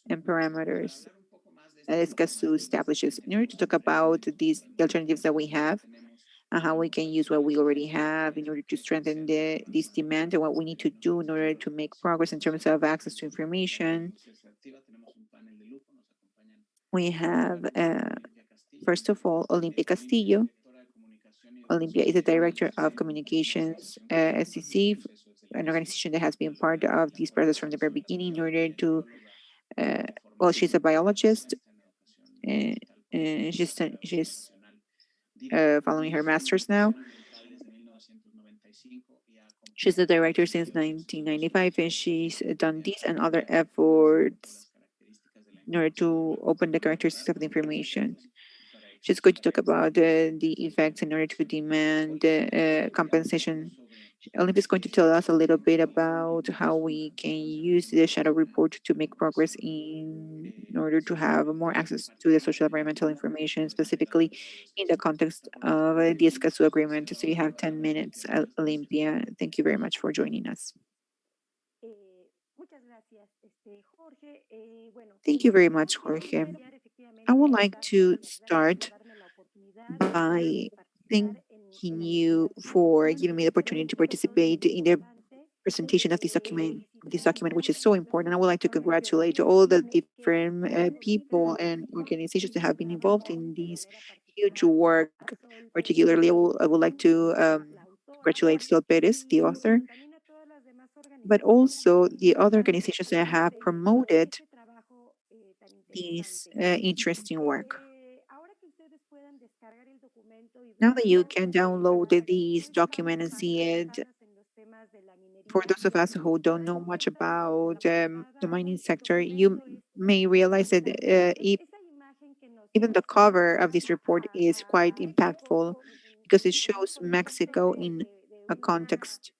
and parameters that Eskaso establishes. In order to talk about the alternatives that we have and how we can use what we already have in order to strengthen this demand and what we need to do in order to make progress in terms of access to information. We have, first of all, Olympia Castillo. Olympia is the Director of Communications, SEC, an organization that has been part of this process from the very beginning in order to, well, she's a biologist. She's following her master's now. She's the director since 1995, and she's done this and other efforts in order to open the characteristics of the information. She's going to talk about the effects in order to demand compensation. Olympia is going to tell us a little bit about how we can use the shadow report to make progress in order to have more access to the social environmental information, specifically in the context of the Eskaso Agreement. So you have 10 minutes, Olympia. Thank you very much for joining us. Thank you very much, Jorge. I would like to start by thanking you for giving me the opportunity to participate in the presentation of this document, which is so important. I would like to congratulate all the different people and organizations that have been involved in this huge work. Particularly, I would like to congratulate Sol Perez, the author, but also the other organizations that have promoted this interesting work. Now that you can download this document and see it, for those of us who don't know much about the mining sector, you may realize that even the cover of this report is quite impactful because it shows Mexico in a context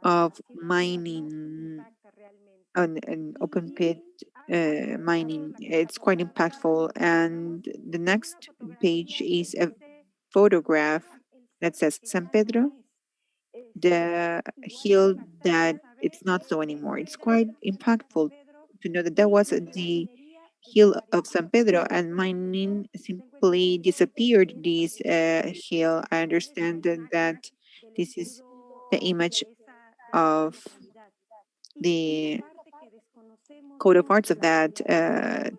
of mining and open pit mining. It's quite impactful. And the next page is a photograph that says San Pedro. the hill that it's not so anymore. It's quite impactful to know that that was the hill of San Pedro, and mining simply disappeared this hill. I understand that this is the image of the coat of arts of that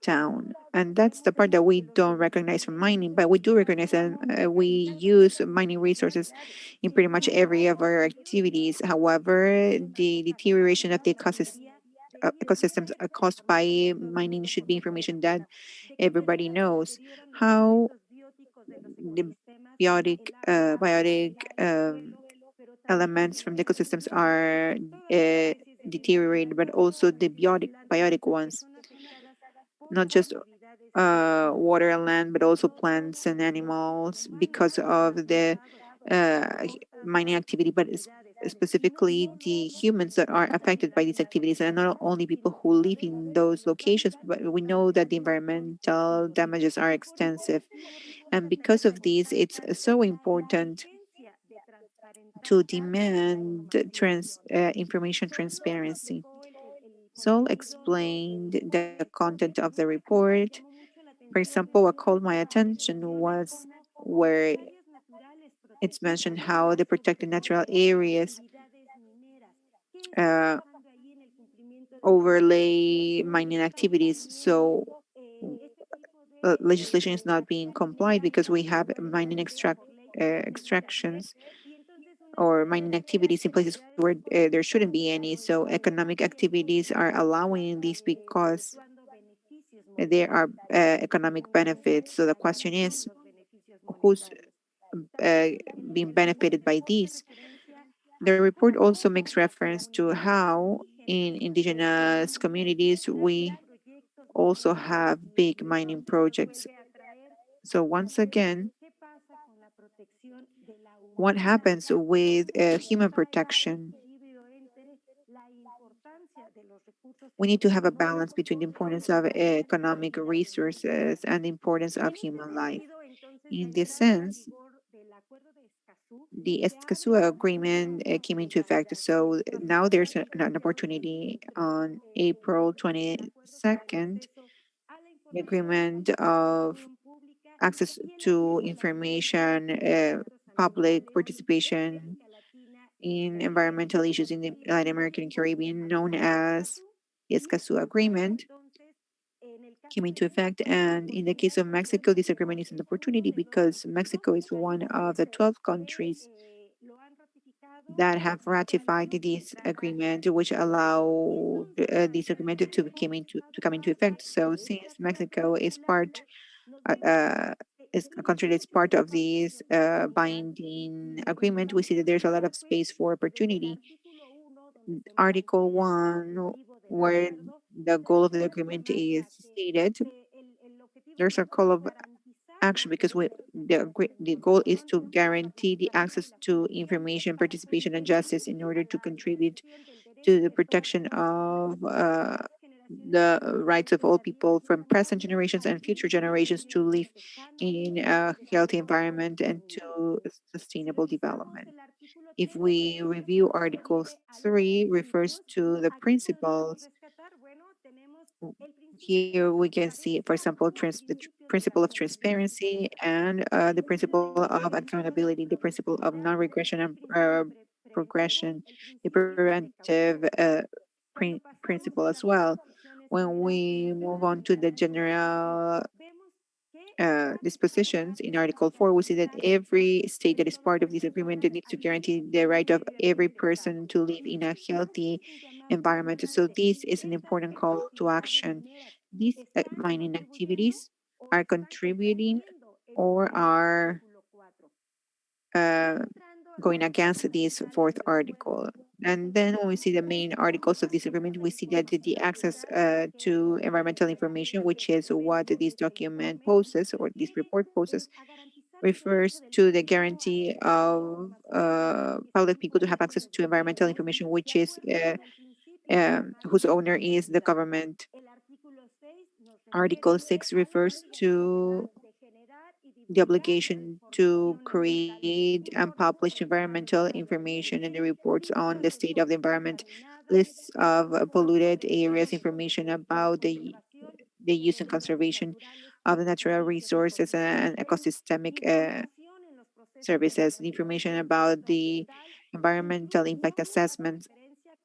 town. And that's the part that we don't recognize from mining, but we do recognize that we use mining resources in pretty much every of our activities. However, the deterioration of the ecosystems caused by mining should be information that everybody knows. How the biotic elements from the ecosystems are deteriorated, but also the biotic ones, not just water and land, but also plants and animals because of the mining activity, but specifically the humans that are affected by these activities, and not only people who live in those locations, but we know that the environmental damages are extensive. And because of this, it's so important to demand information transparency. So I'll explain the content of the report. For example, what caught my attention was where it's mentioned how the protected natural areas uh, overlay mining activities. So legislation is not being complied because we have mining extractions or mining activities in places where there shouldn't be any. So economic activities are allowing these because there are economic benefits. So the question is, who's uh, being benefited by these? The report also makes reference to how in indigenous communities we also have big mining projects. So once again, what happens with human protection? We need to have a balance between the importance of economic resources and the importance of human life. In this sense, the Eskaso Agreement came into effect. So now there's an opportunity on April 22nd, the agreement of access to information, public participation in environmental issues in the Latin American and Caribbean, known as the Escazú Agreement, came into effect. And in the case of Mexico, this agreement is an opportunity because Mexico is one of the 12 countries that have ratified this agreement, which allow this agreement to come into effect. So since Mexico is is a country that's part of this binding agreement, we see that there's a lot of space for opportunity. Article 1, where the goal of the agreement is stated, there's a call of action because the goal is to guarantee the access to information, participation, and justice in order to contribute to the protection of the rights of all people from present generations and future generations to live in a healthy environment and to sustainable development. If we review Article 3 refers to the principles. Here we can see, for example, principle of transparency and the principle of accountability, the principle of non-regression and progression, the preventive principle as well. When we move on to the general dispositions in Article 4, we see that every state that is part of this agreement needs to guarantee the right of every person to live in a healthy environment. So this is an important call to action. These mining activities are contributing or are uh, going against this fourth article. And then when we see the main articles of this agreement, we see that the access to environmental information, which is what this document poses or this report poses, refers to the guarantee of public people to have access to environmental information, which is whose owner is the government. Article 6 refers to the obligation to create and publish environmental information and the reports on the state of the environment, lists of polluted areas, information about the use and conservation of the natural resources and ecosystemic services, the information about the environmental impact assessments,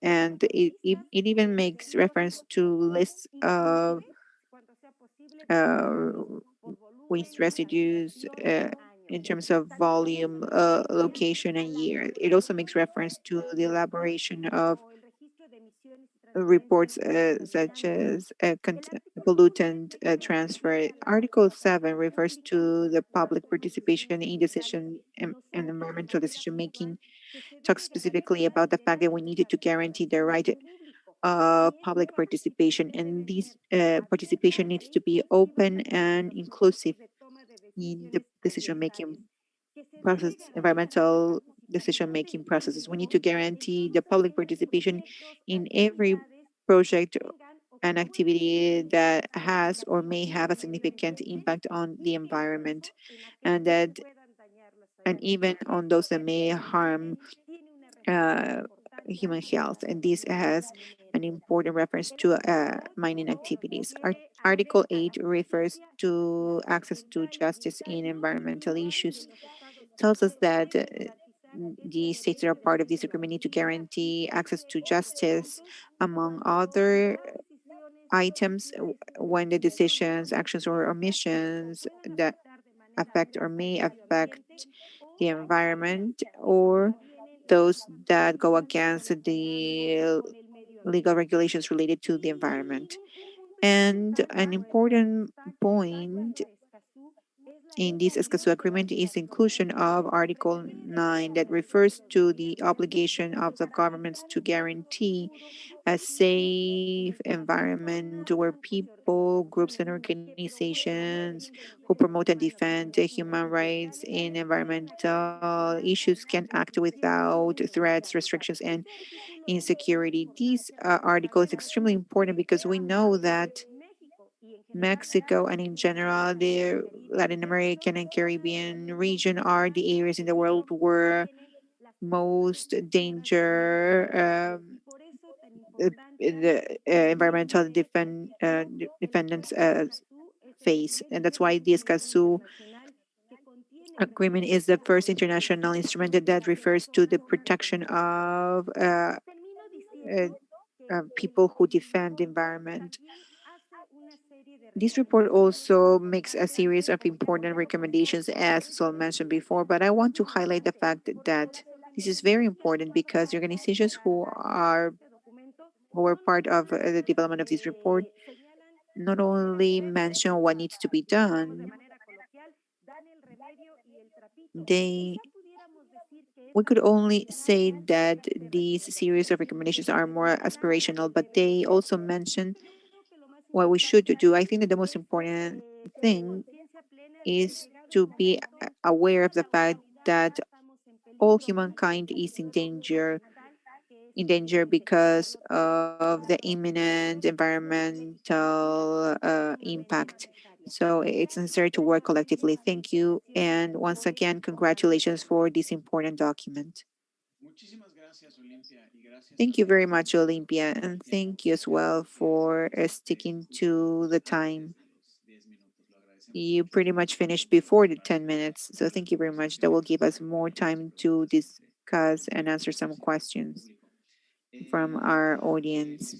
and it even makes reference to lists of uh, waste residues in terms of volume, location, and year. It also makes reference to the elaboration of reports such as pollutant transfer. Article 7 refers to the public participation in decision and environmental decision making, talks specifically about the fact that we needed to guarantee the right public participation, and this participation needs to be open and inclusive in the decision making process, environmental decision making processes. We need to guarantee the public participation in every project and activity that has or may have a significant impact on the environment, and that and even on those that may harm uh, human health. And this has an important reference to mining activities. Article 8 refers to access to justice in environmental issues, tells us that the states that are part of this agreement need to guarantee access to justice, among other items, when the decisions, actions, or omissions that affect or may affect the environment, or those that go against the legal regulations related to the environment. And an important point in this Eskaso Agreement is the inclusion of Article 9 that refers to the obligation of the governments to guarantee a safe environment where people, groups, and organizations who promote and defend human rights in environmental issues can act without threats, restrictions, and insecurity. This article is extremely important because we know that Mexico and in general the Latin American and Caribbean region are the areas in the world where most danger the environmental defendants face. And that's why the Escazú Agreement is the first international instrument that refers to the protection of people who defend the environment. This report also makes a series of important recommendations, as Sol mentioned before, but I want to highlight the fact that this is very important because the organizations who are part of the development of this report not only mention what needs to be done, they we could only say that these series of recommendations are more aspirational, but they also mention what we should do. I think that the most important thing is to be aware of the fact that all humankind is in danger because of the imminent environmental impact. So it's necessary to work collectively. Thank you. And once again, congratulations for this important document. Thank you very much, Olympia. And thank you as well for sticking to the time. You pretty much finished before the 10 minutes. So thank you very much. That will give us more time to discuss and answer some questions from our audience.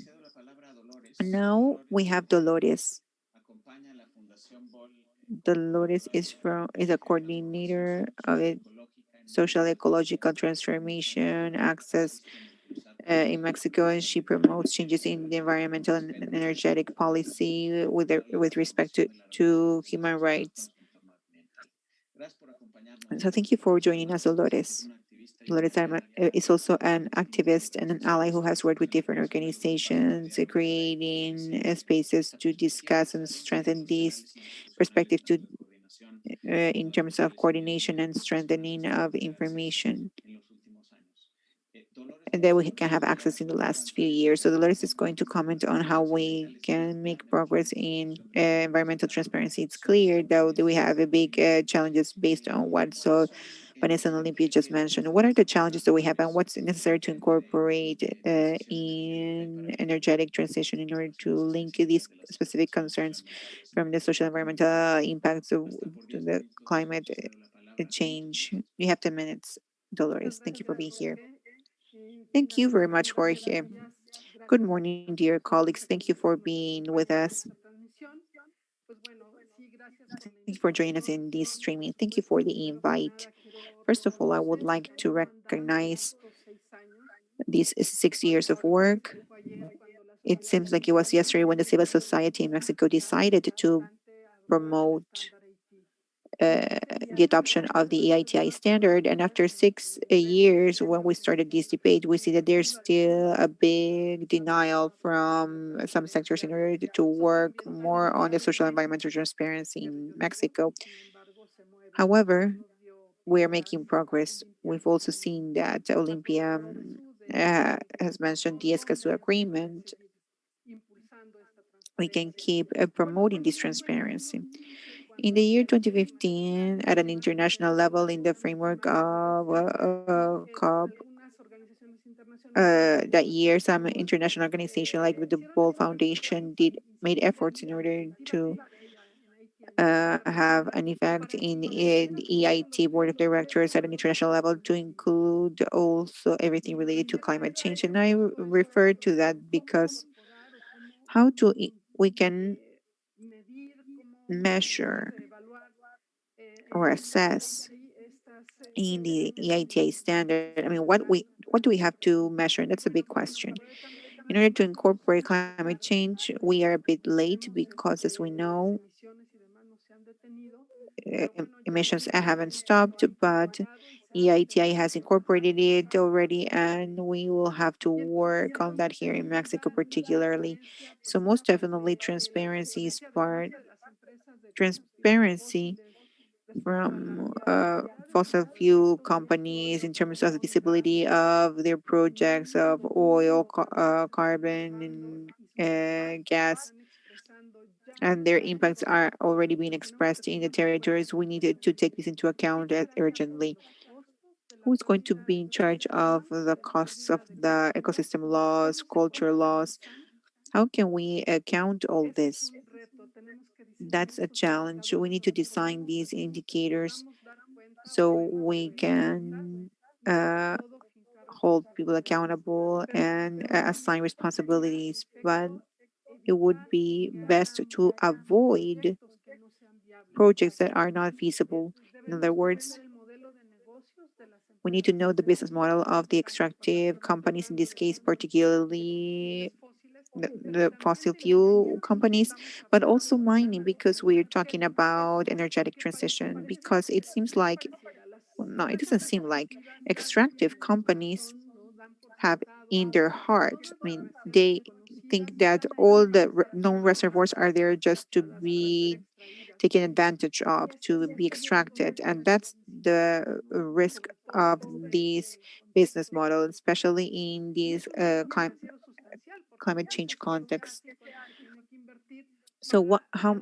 Now we have Dolores. Dolores is a coordinator of it, social ecological transformation access in Mexico, and she promotes changes in the environmental and energetic policy with respect to human rights. So thank you for joining us, Dolores. Dolores is also an activist and an ally who has worked with different organizations, creating spaces to discuss and strengthen this perspective in terms of coordination and strengthening of information. and that we can have access in the last few years. So Dolores is going to comment on how we can make progress in environmental transparency. It's clear though that we have a big challenges based on what so Vanessa and Olympia just mentioned. What are the challenges that we have and what's necessary to incorporate in energetic transition in order to link these specific concerns from the social environmental impacts of to the climate change? You have 10 minutes, Dolores. Thank you for being here. Thank you very much, Jorge. Good morning, dear colleagues. Thank you for being with us. Thank you for joining us in this streaming. Thank you for the invite. First of all, I would like to recognize these 6 years of work. It seems like it was yesterday when the civil society in Mexico decided to promote the adoption of the EITI standard. And after 6 years, when we started this debate, we see that there's still a big denial from some sectors in order to work more on the social environmental transparency in Mexico. However, we are making progress. We've also seen that Olympia has mentioned the Eskaso Agreement. We can keep promoting this transparency. In the year 2015, at an international level, in the framework of COP, that year, some international organization like the Ball Foundation did made efforts in order to have an effect in the EIT board of directors at an international level to include also everything related to climate change. And I refer to that because we can measure or assess in the EITA standard. I mean, what do we have to measure? That's a big question. In order to incorporate climate change, we are a bit late because, as we know, emissions haven't stopped, but EITI has incorporated it already, and we will have to work on that here in Mexico, particularly. So most definitely, transparency is part. Transparency from fossil fuel companies in terms of the visibility of their projects of oil, carbon, and gas, and their impacts are already being expressed in the territories. We needed to take this into account urgently. Who's going to be in charge of the costs of the ecosystem laws, culture laws? How can we account all this? That's a challenge. We need to design these indicators so we can uh, hold people accountable and assign responsibilities. But it would be best to avoid projects that are not feasible. In other words, we need to know the business model of the extractive companies, in this case, particularly the fossil fuel companies, but also mining, because we're talking about energetic transition. Because it seems like, well, no, it doesn't seem like extractive companies have in their heart. I mean, they think that all the known reservoirs are there just to be taken advantage of, to be extracted. And that's the risk of this business model, especially in this climate change context. So how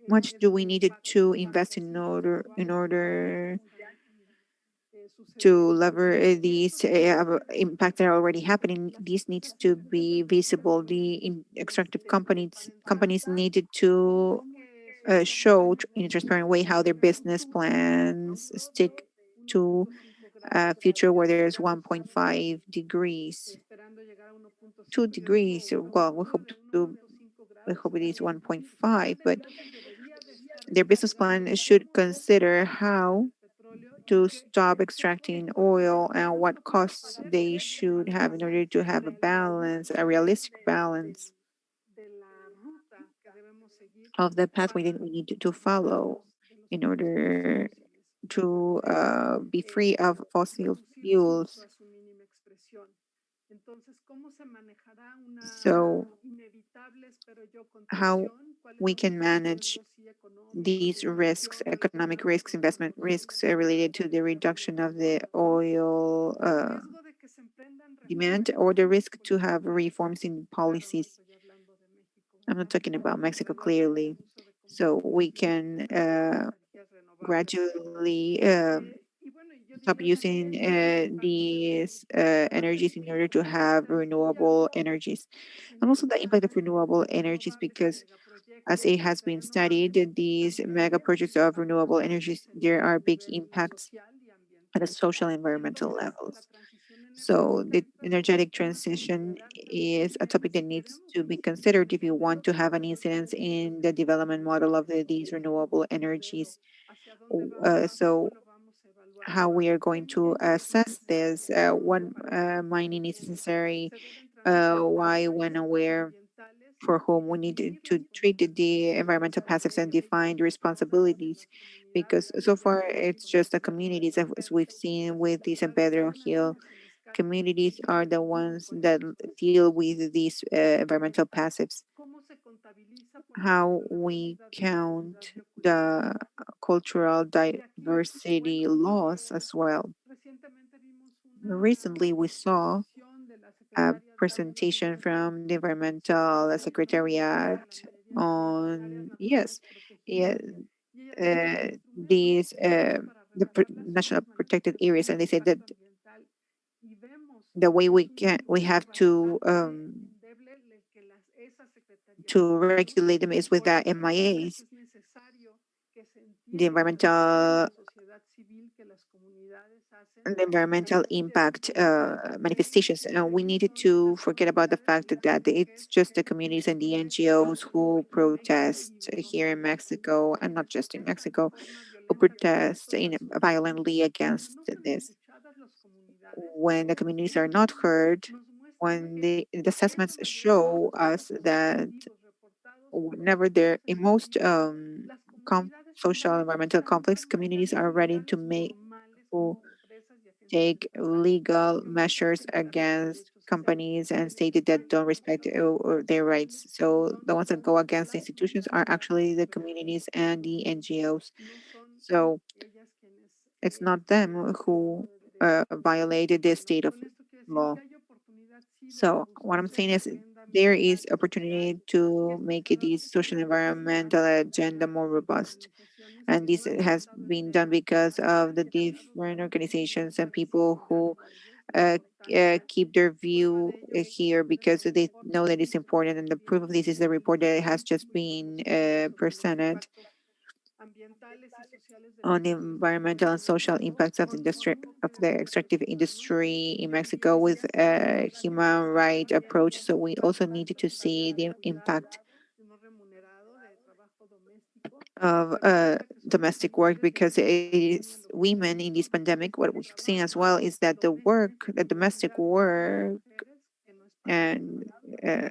much do we need to invest in order to lever these impacts that are already happening? This needs to be visible. The extractive companies needed to show in a transparent way how their business plans stick to a future where there's 1.5 degrees, 2 degrees. Well, we hope it is 1.5, but their business plan should consider how to stop extracting oil and what costs they should have in order to have a balance, a realistic balance of the pathway that we need to follow in order to be free of fossil fuels. So, how we can manage these risks, economic risks, investment risks related to the reduction of the oil demand or the risk to have reforms in policies. I'm not talking about Mexico clearly. So we can gradually stop using these energies in order to have renewable energies. And also the impact of renewable energies, because as it has been studied, these mega projects of renewable energies, there are big impacts at a social and environmental levels. So the energetic transition is a topic that needs to be considered if you want to have an incidence in the development model of these renewable energies. So how we are going to assess this, what mining is necessary, why, when, and where, for whom we need to treat the environmental passives and define the responsibilities. Because so far it's just the communities, as we've seen with the San Pedro Hill communities are the ones that deal with these environmental passives. How we count the cultural diversity loss as well. Recently, we saw a presentation from the Environmental Secretariat on, yes, yeah, these national protected areas, and they said that the way we have to regulate them is with the MIAs, the environmental impact manifestations. And we needed to forget about the fact that it's just the communities and the NGOs who protest here in Mexico, and not just in Mexico, who protest violently against this. When the communities are not heard, when the assessments show us that whenever they're in most social environmental conflicts, communities are ready to take legal measures against companies and stated that don't respect or their rights. So the ones that go against the institutions are actually the communities and the NGOs. So it's not them who violated the state of law. So what I'm saying is there is opportunity to make this social environmental agenda more robust. And this has been done because of the different organizations and people who uh, keep their view here because they know that it's important. And the proof of this is the report that has just been presented on the environmental and social impacts of the industry of the extractive industry in Mexico with a human right approach. So we also needed to see the impact of domestic work, because it is women in this pandemic. What we've seen as well is that the domestic work and uh,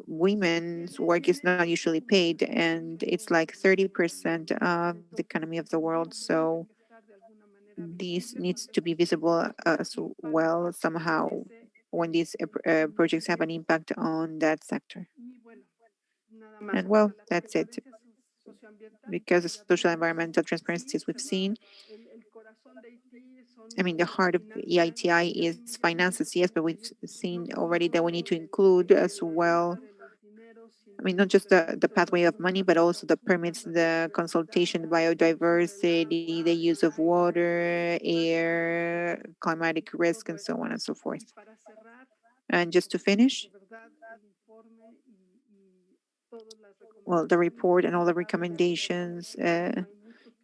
women's work is not usually paid, and it's like 30% of the economy of the world. So this needs to be visible as well somehow when these projects have an impact on that sector. And well, that's it. Because the social environmental transparencies we've seen, I mean, the heart of EITI is finances, yes, but we've seen already that we need to include as well, I mean, not just the pathway of money, but also the permits, the consultation, the biodiversity, the use of water, air, climatic risk, and so on and so forth. And just to finish, well, the report and all the recommendations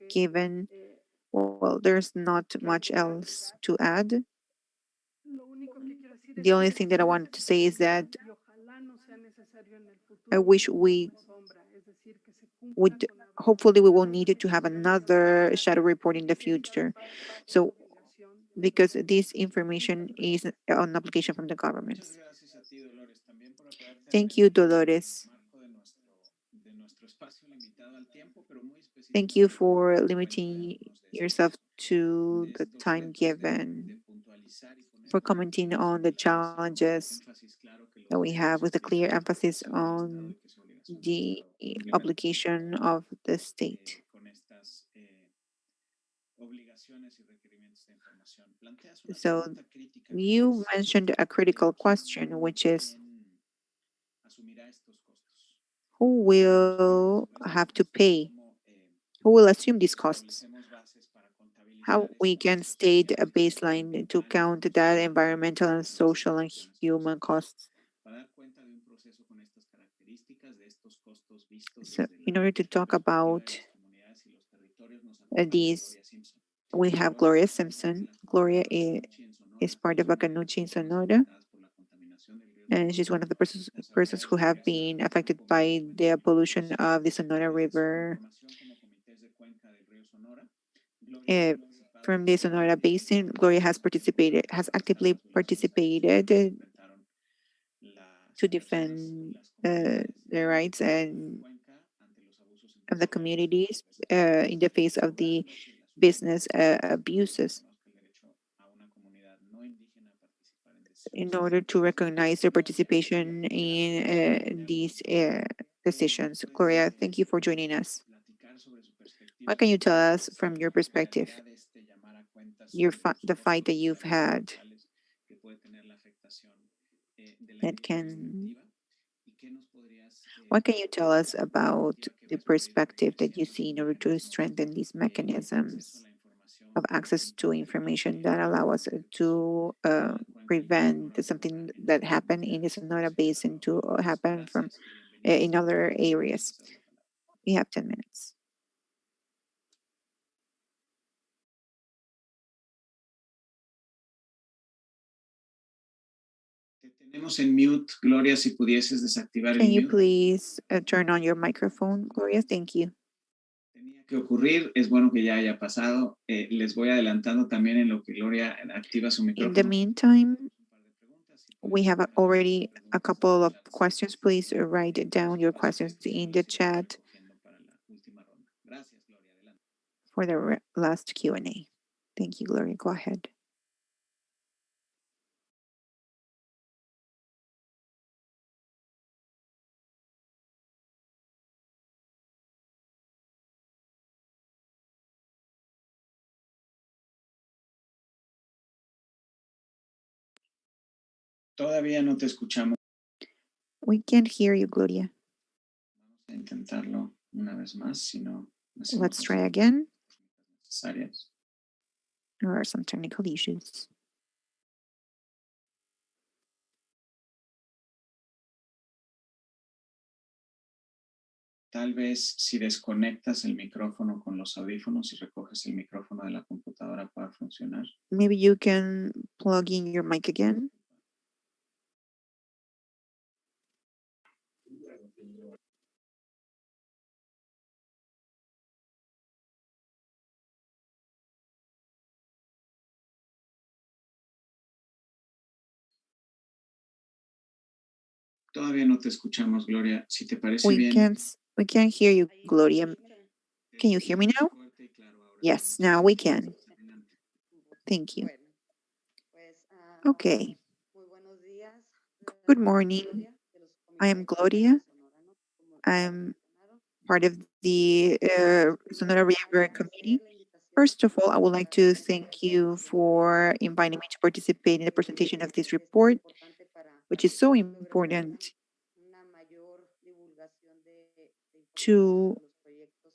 given, well, there's not much else to add. The only thing that I wanted to say is that I wish we would, hopefully we will need to have another shadow report in the future. So because this information is on application from the governments. Thank you, Dolores. Thank you for limiting yourself to the time given, for commenting on the challenges that we have with a clear emphasis on the obligation of the state. So you mentioned a critical question, which is who will have to pay? Who will assume these costs? How we can state a baseline to count that environmental and social and human costs. So in order to talk about these, we have Gloria Simpson. Gloria is part of Bacanuchi in Sonora, and she's one of the persons who have been affected by the pollution of the Sonora River uh, from the Sonora Basin. Gloria has actively participated to defend the rights and of the communities in the face of the business abuses in order to recognize their participation in these decisions. Gloria, thank you for joining us. What can you tell us from your perspective, the fight that you've had that can, what can you tell us about the perspective that you see in order to strengthen these mechanisms of access to information that allow us to prevent something that happened in the Sonora Basin to happen from in other areas? We have 10 minutes. Tenemos en mute, Gloria, si pudieses desactivar Can el you mute. please turn on your microphone, Gloria? Thank you. Tenía que ocurrir, es bueno que ya haya pasado. Les voy adelantando también en lo que Gloria activa su micrófono. In the meantime, we have already a couple of questions. Please write down your questions in the chat for the last Q&A. Thank you, Gloria. Go ahead. Todavía no te escuchamos. We can't hear you, Gloria. Vamos a intentarlo una vez más, si no. Let's try again. Necesarias. There are some technical issues. Tal vez si desconectas el micrófono con los audífonos y recoges el micrófono de la computadora pueda funcionar. Maybe you can plug in your mic again. Todavía no te escuchamos, Gloria. Si te parece bien. We can't hear you, Gloria. Can you hear me now? Yes, now we can. Thank you. Okay. Good morning. I am Gloria. I'm part of the Sonora River Committee. First of all, I would like to thank you for inviting me to participate in the presentation of this report, which is so important to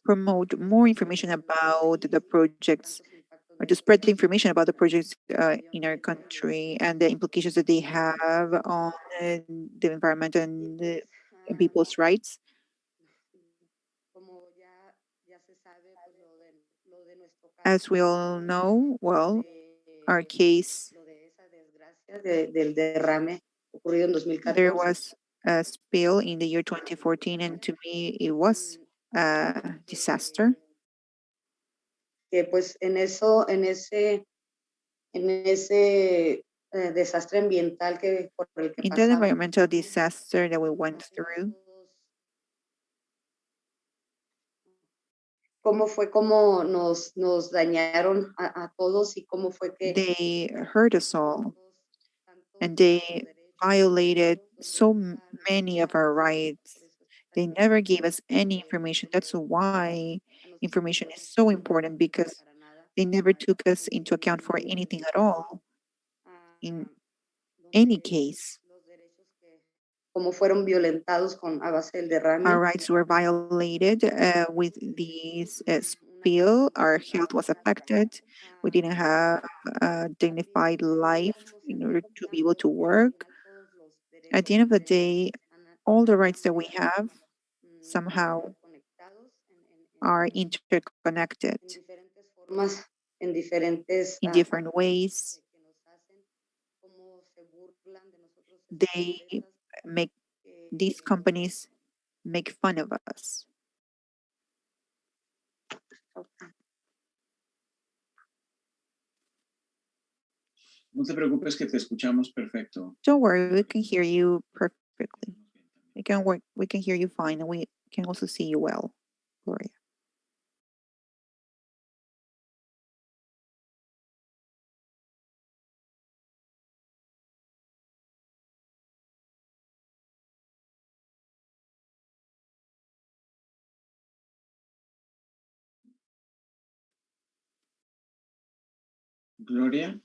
promote more information about the projects or to spread the information about the projects in our country and the implications that they have on the environment and people's rights. As we all know, well, our case, there was a spill in the year 2014, and to me, it was a disaster. In that environmental disaster that we went through, they hurt us all, and they violated so many of our rights. They never gave us any information. That's why information is so important, because they never took us into account for anything at all. In any case, cómo fueron violentados con a base del derrame. our rights were violated with this spill. Our health was affected. We didn't have a dignified life in order to be able to work. At the end of the day, all the rights that we have somehow are interconnected Formas, en diferentes in different ways. que nos hacen, cómo se burlan de nosotros They make these companies make fun of us. No te preocupes que te escuchamos perfecto. Don't worry, we can hear you perfectly. We can hear you fine, and we can also see you well, Gloria. Gloria,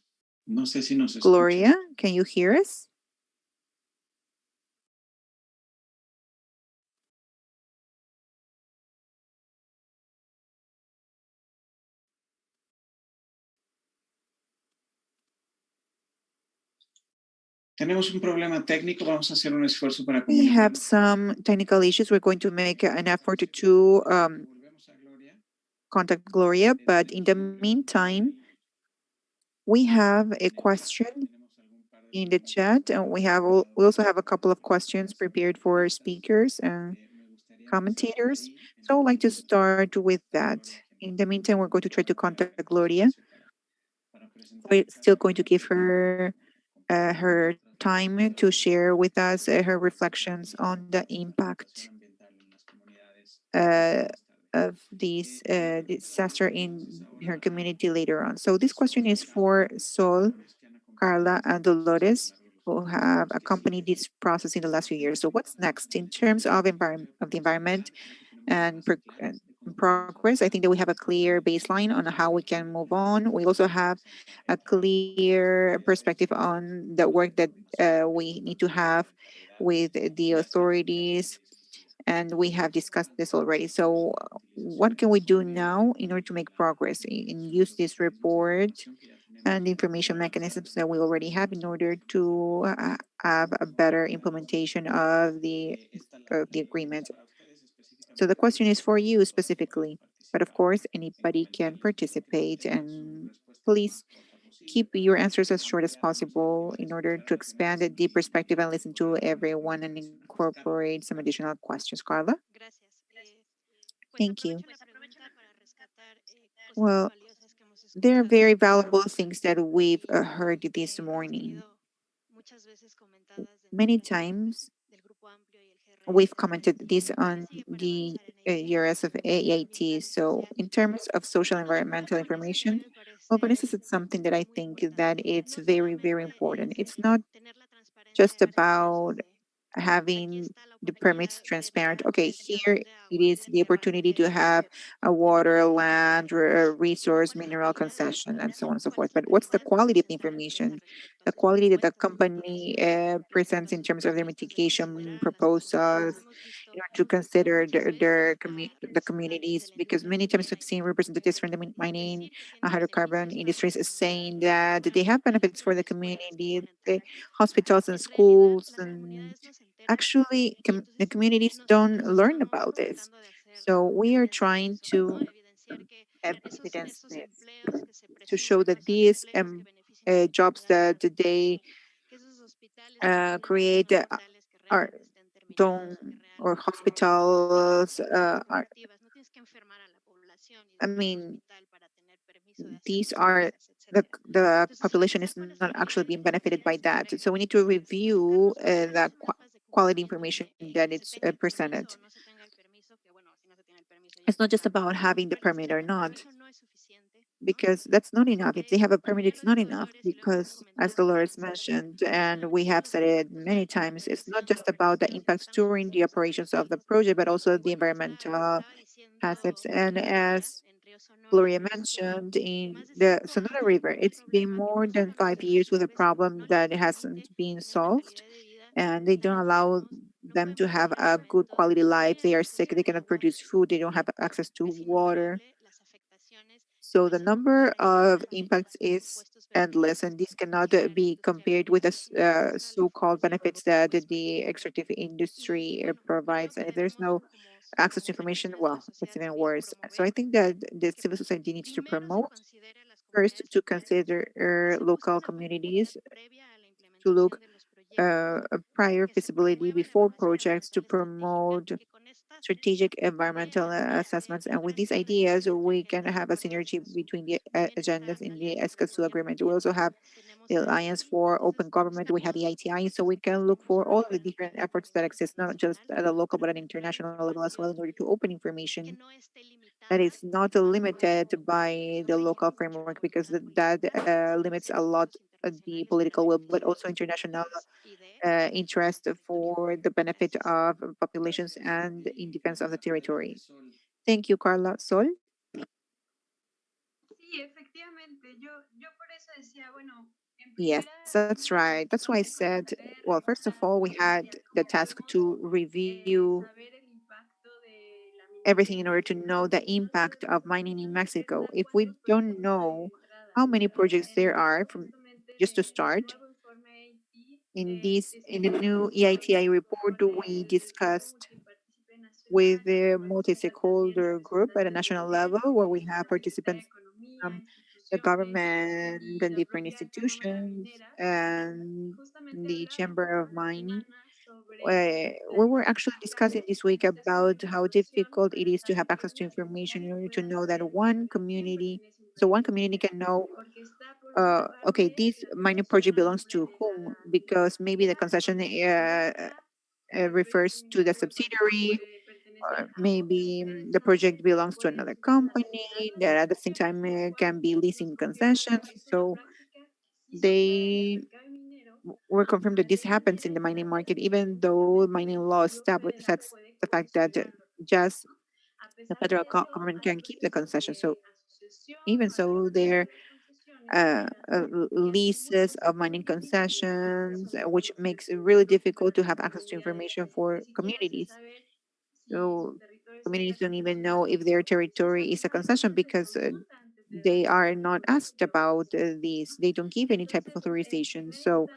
no sé si nos escuchas. Gloria, can you hear us? Tenemos un problema técnico, vamos a hacer un esfuerzo para We have comunicarnos. some technical issues. We're going to make an effort to Volvemos a Gloria. contact Gloria, but in the meantime, we have a question in the chat, and we also have a couple of questions prepared for speakers and commentators. So I'd like to start with that. In the meantime, we're going to try to contact Gloria. We're still going to give her her time to share with us her reflections on the impact of this disaster in her community later on. So this question is for Sol, Carla, and Dolores, who have accompanied this process in the last few years. So what's next in terms of the environment and progress? I think that we have a clear baseline on how we can move on. We also have a clear perspective on the work that we need to have with the authorities, and we have discussed this already. So what can we do now in order to make progress and use this report and the information mechanisms that we already have in order to have a better implementation of the agreement? So the question is for you specifically, but of course anybody can participate, and please keep your answers as short as possible in order to expand the perspective and listen to everyone and incorporate some additional questions. Carla? Gracias. Thank you. Aprovecho la pregunta para rescatar cosas muy Well, valiosas que hemos there are escuchado very valuable things that we've y heard que this han morning. sido muchas veces comentadas Many dentro times del Grupo Amplio y el GRI. we've commented this on Sigue para the avanzar en ella. years of AAT. So in terms of social environmental information, Me well, parece Vanessa said something that I muy think importante. that it's No very, very solamente important. es It's not tener la transparencia just en términos about de aquí having está la the oportunidad permits de transparent. tener Okay, here detenedores de it agua, is the opportunity to have a water, land, resource, mineral concession, and so on and so forth. But what's the quality of the information? The quality that the company presents in terms of their mitigation proposals, in order to consider the communities, because many times we've seen representatives from the mining hydrocarbon industries saying that they have benefits for the community, the hospitals and schools, and actually the communities don't learn about this. So we are trying to evidence this, to show that these jobs that they create are don't, or hospitals are, I mean, these are the population is not actually being benefited by that. So we need to review the quality information that it's presented. It's not just about having the permit or not, because that's not enough. If they have a permit, it's not enough, because as Dolores mentioned, and we have said it many times, it's not just about the impacts during the operations of the project, but also the environmental hazards. And as Gloria mentioned, in the Sonora River, it's been more than 5 years with a problem that hasn't been solved, and they don't allow them to have a good quality life. They are sick, they cannot produce food, they don't have access to water. So the number of impacts is endless, and this cannot be compared with the so-called benefits that the extractive industry provides. And if there's no access to information, well, it's even worse. So I think that the civil society needs to promote first to consider local communities, to look a prior feasibility before projects, to promote strategic environmental assessments. And with these ideas, we can have a synergy between the agendas in the Eskaso Agreement. We also have the Alliance for Open Government. We have the ITI, so we can look for all the different efforts that exist, not just at a local but at an international level as well, in order to open information that is not limited by the local framework, because that limits a lot the political will, but also international interest for the benefit of populations and in defense of the territory. Thank you, Carla. Sol? Yes, that's right. That's why I said, well, first of all, we had the task to review everything in order to know the impact of mining in Mexico. If we don't know how many projects there are, from just to start, in the new EITI report, we discussed with the multi-stakeholder group at a national level, where we have participants from the government and different institutions and the Chamber of Mining. We were actually discussing this week about how difficult it is to have access to information in order to know that one community, so one community can know, okay, this mining project belongs to whom, because maybe the concession refers to the subsidiary, or maybe the project belongs to another company that at the same time can be leasing concessions. So they were confirmed that this happens in the mining market, even though mining law sets the fact that just the federal government can keep the concession. So even so, there leases of mining concessions, which makes it really difficult to have access to information for communities. So communities don't even know if their territory is a concession, because they are not asked about these. They don't give any type of authorization. So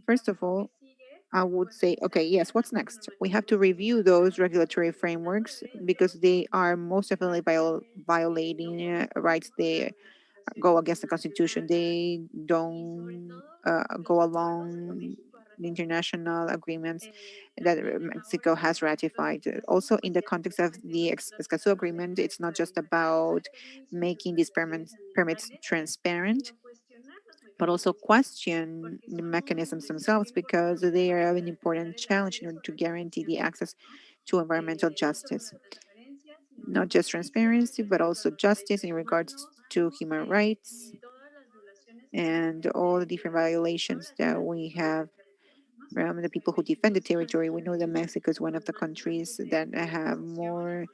first of all, I would say, okay, yes, what's next? We have to review those regulatory frameworks, because they are most definitely violating rights. They go against the Constitution. They don't go along the international agreements that Mexico has ratified. Also, in the context of the Eskaso Agreement, it's not just about making these permits transparent, but also question the mechanisms themselves, because they are an important challenge in order to guarantee the access to environmental justice. Not just transparency, but also justice in regards to human rights and all the different violations that we have from the people who defend the territory. We know that Mexico is one of the countries that have more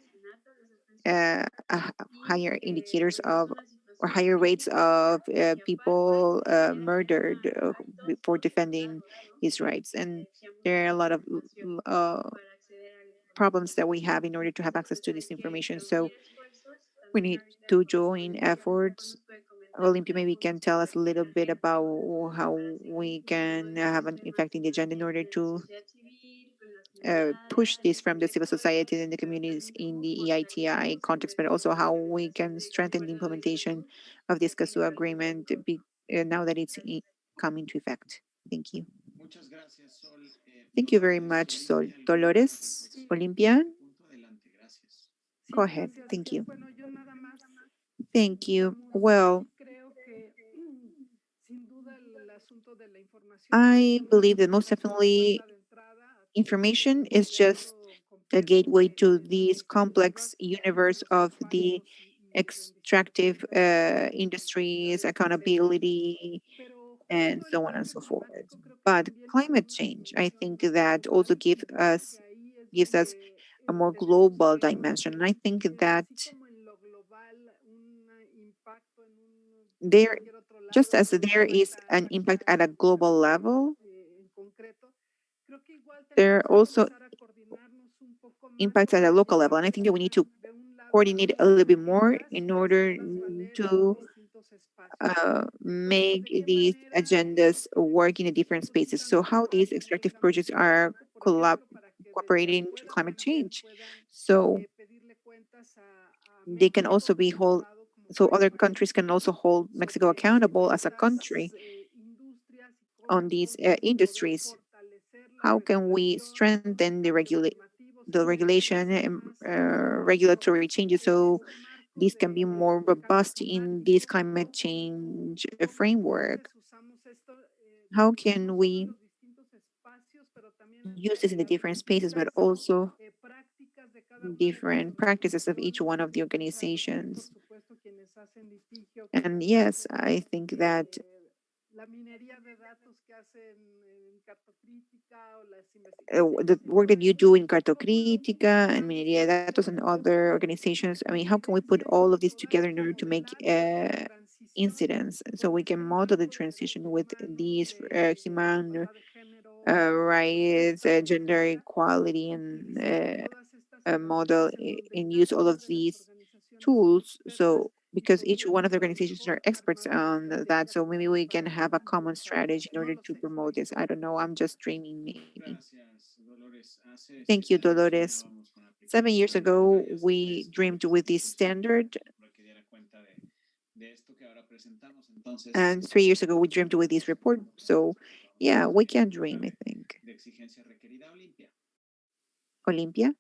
higher indicators of, or higher rates of people murdered for defending his rights. And there are a lot of problems that we have in order to have access to this information. So we need to join efforts. Olympia maybe can tell us a little bit about how we can have an impact in the agenda in order to push this from the civil society and the communities in the EITI context, but also how we can strengthen the implementation of this CASU agreement now that it's come into effect. Thank you. Thank you very much, Sol. Dolores, Olympia, go ahead. Thank you. Thank you. Well, I believe that most definitely information is just a gateway to this complex universe of the extractive industries, accountability, and so on and so forth. But climate change, I think that also gives us a more global dimension. And I think that there, just as there is an impact at a global level, there are also impacts at a local level. And I think that we need to coordinate a little bit more in order to make these agendas work in the different spaces. So how these extractive projects are cooperating to climate change. So they can also be hold, so other countries can also hold Mexico accountable as a country on these industries. How can we strengthen the regulation and regulatory changes so these can be more robust in this climate change framework? How can we use this in the different spaces, but also different practices of each one of the organizations? And yes, I think that the work that you do in Cartocrítica and Minería de Datos and other organizations, I mean, how can we put all of this together in order to make incidents so we can model the transition with these human rights, gender equality, and model and use all of these tools. So because each one of the organizations are experts on that, so maybe we can have a common strategy in order to promote this. I don't know. I'm just dreaming, maybe. Thank you, Dolores. 7 years ago, we dreamed with this standard, and 3 years ago, we dreamed with this report. So, yeah, we can dream, I think. Olympia?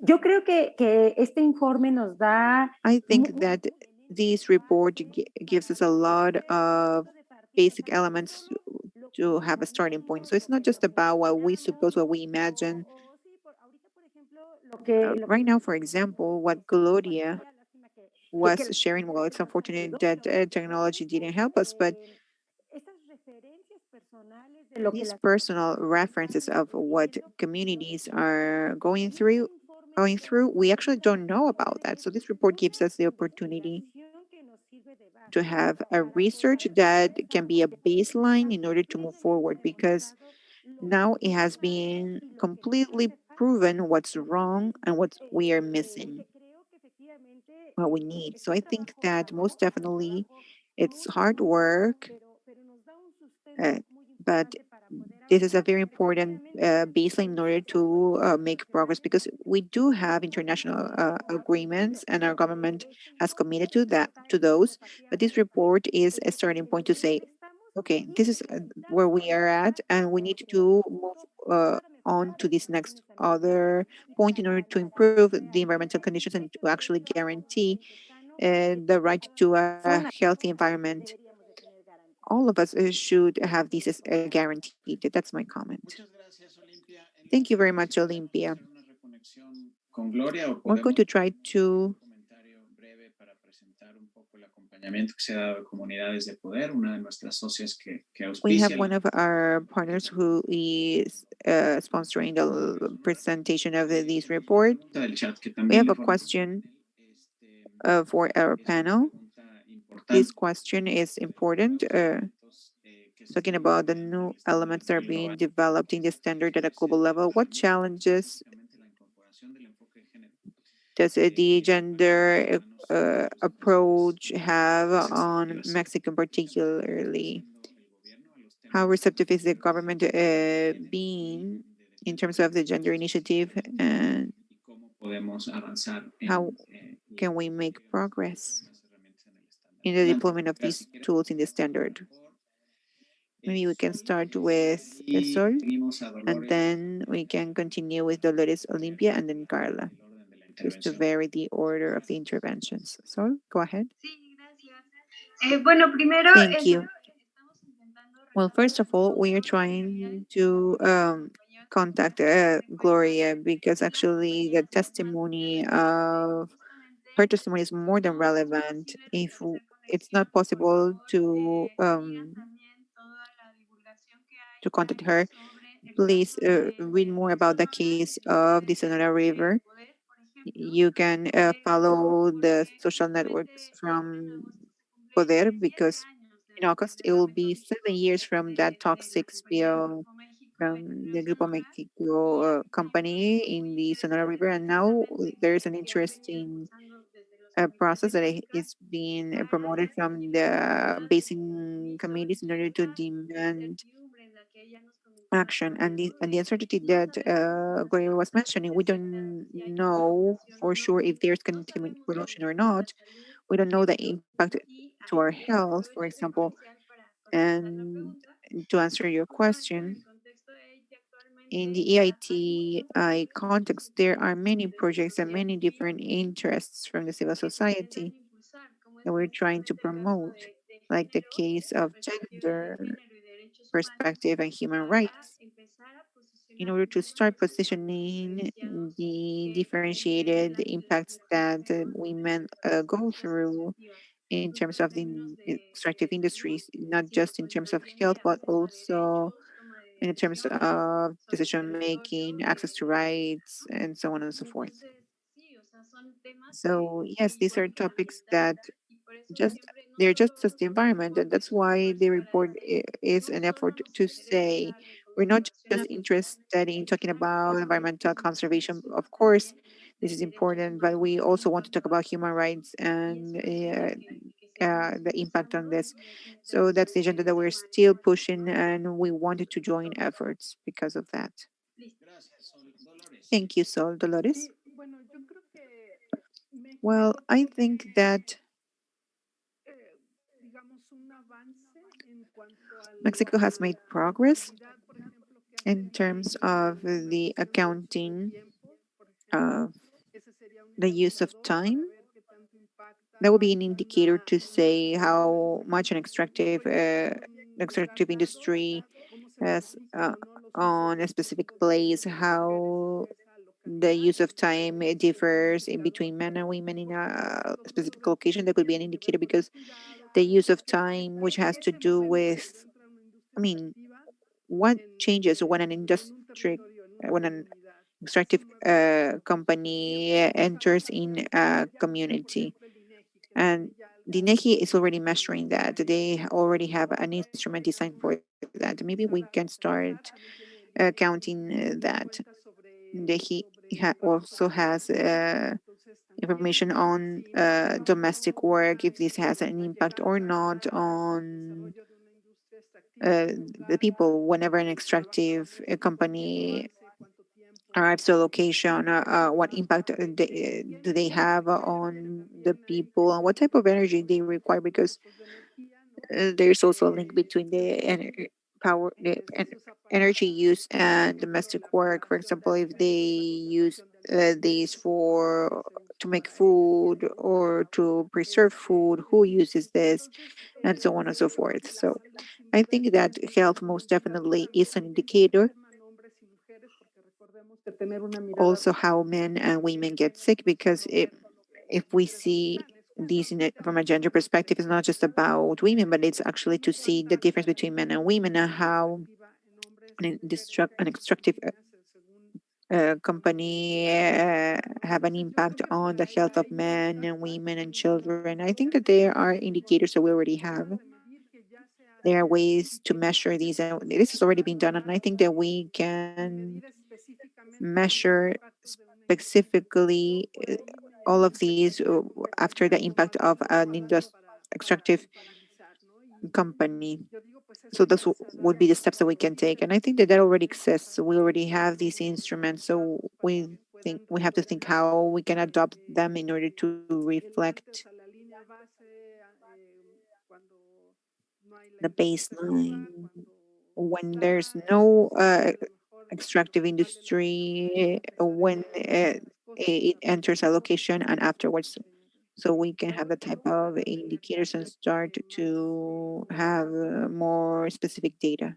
Yo creo que este informe nos da I think that this report gives us a lot of basic elements to have a starting point. So it's not just about what we suppose, what we imagine. Right now, for example, what Gloria was sharing, well, it's unfortunate that technology didn't help us, but these personal references of what communities are going through, we actually don't know about that. So this report gives us the opportunity to have a research that can be a baseline in order to move forward, because now it has been completely proven what's wrong and what we are missing, what we need. So I think that most definitely it's hard work, uh, but this is a very important baseline in order to make progress, because we do have international agreements and our government has committed to those. But this report is a starting point to say, okay, this is where we are at, and we need to move on to this next other point in order to improve the environmental conditions and to actually guarantee the right to a healthy environment. All of us should have this as guaranteed. That's my comment. Thank you very much, Olympia. We're going to try to we have one of our partners who is sponsoring the presentation of this report. We have a question for our panel. This question is important. Talking about the new elements that are being developed in the standard at a global level, what challenges does the gender approach have on Mexico particularly? How receptive is the government being in terms of the gender initiative, and how can we make progress in the deployment of these tools in the standard? Maybe we can start with Sol, and then we can continue with Dolores, Olympia, and then Carla, just to vary the order of the interventions. Sol, go ahead. Thank you. Well, first of all, we are trying to contact Gloria, because actually the testimony of her testimony is more than relevant. If it's not possible to contact her, please read more about the case of the Sonora River. You can follow the social networks from Poder, because in August it will be 7 years from that toxic spill from the Grupo Mexico company in the Sonora River, and now there's an interesting process that is being promoted from the basin committees in order to demand action. And the uncertainty that Gloria was mentioning, we don't know for sure if there's continuing pollution or not. We don't know the impact to our health, for example. And to answer your question, in the EITI context, there are many projects and many different interests from the civil society that we're trying to promote, like the case of gender perspective and human rights, in order to start positioning the differentiated impacts that women go through in terms of the extractive industries, not just in terms of health, but also in terms of decision making, access to rights, and so on and so forth. So yes, these are topics that just they're just as the environment, and that's why the report is an effort to say we're not just interested in talking about environmental conservation. Of course, this is important, but we also want to talk about human rights and the impact on this. So that's the agenda that we're still pushing, and we wanted to join efforts because of that. Thank you, Sol. Dolores? Well, I think that Mexico has made progress in terms of the accounting of the use of time. That would be an indicator to say how much an extractive industry has on a specific place, how the use of time differs in between men and women in a specific location. That could be an indicator because the use of time, which has to do with, I mean, what changes when an extractive company enters in a community. And the NEHI is already measuring that. They already have an instrument designed for that. Maybe we can start counting that. Also has information on domestic work, if this has an impact or not on the people whenever an extractive company arrives to a location, what impact do they have on the people and what type of energy they require, because there's also a link between the energy use and domestic work. For example, if they use these for to make food or to preserve food, who uses this, and so on and so forth. So I think that health most definitely is an indicator. Also, how men and women get sick, because if we see these from a gender perspective, it's not just about women, but it's actually to see the difference between men and women and how an extractive company have an impact on the health of men and women and children. I think that there are indicators that we already have. There are ways to measure these, and this has already been done. And I think that we can measure specifically all of these after the impact of an extractive company. So those would be the steps that we can take. And I think that that already exists. We already have these instruments. So we have to think how we can adopt them in order to reflect the baseline when there's no extractive industry, when it enters a location and afterwards. So we can have a type of indicators and start to have more specific data.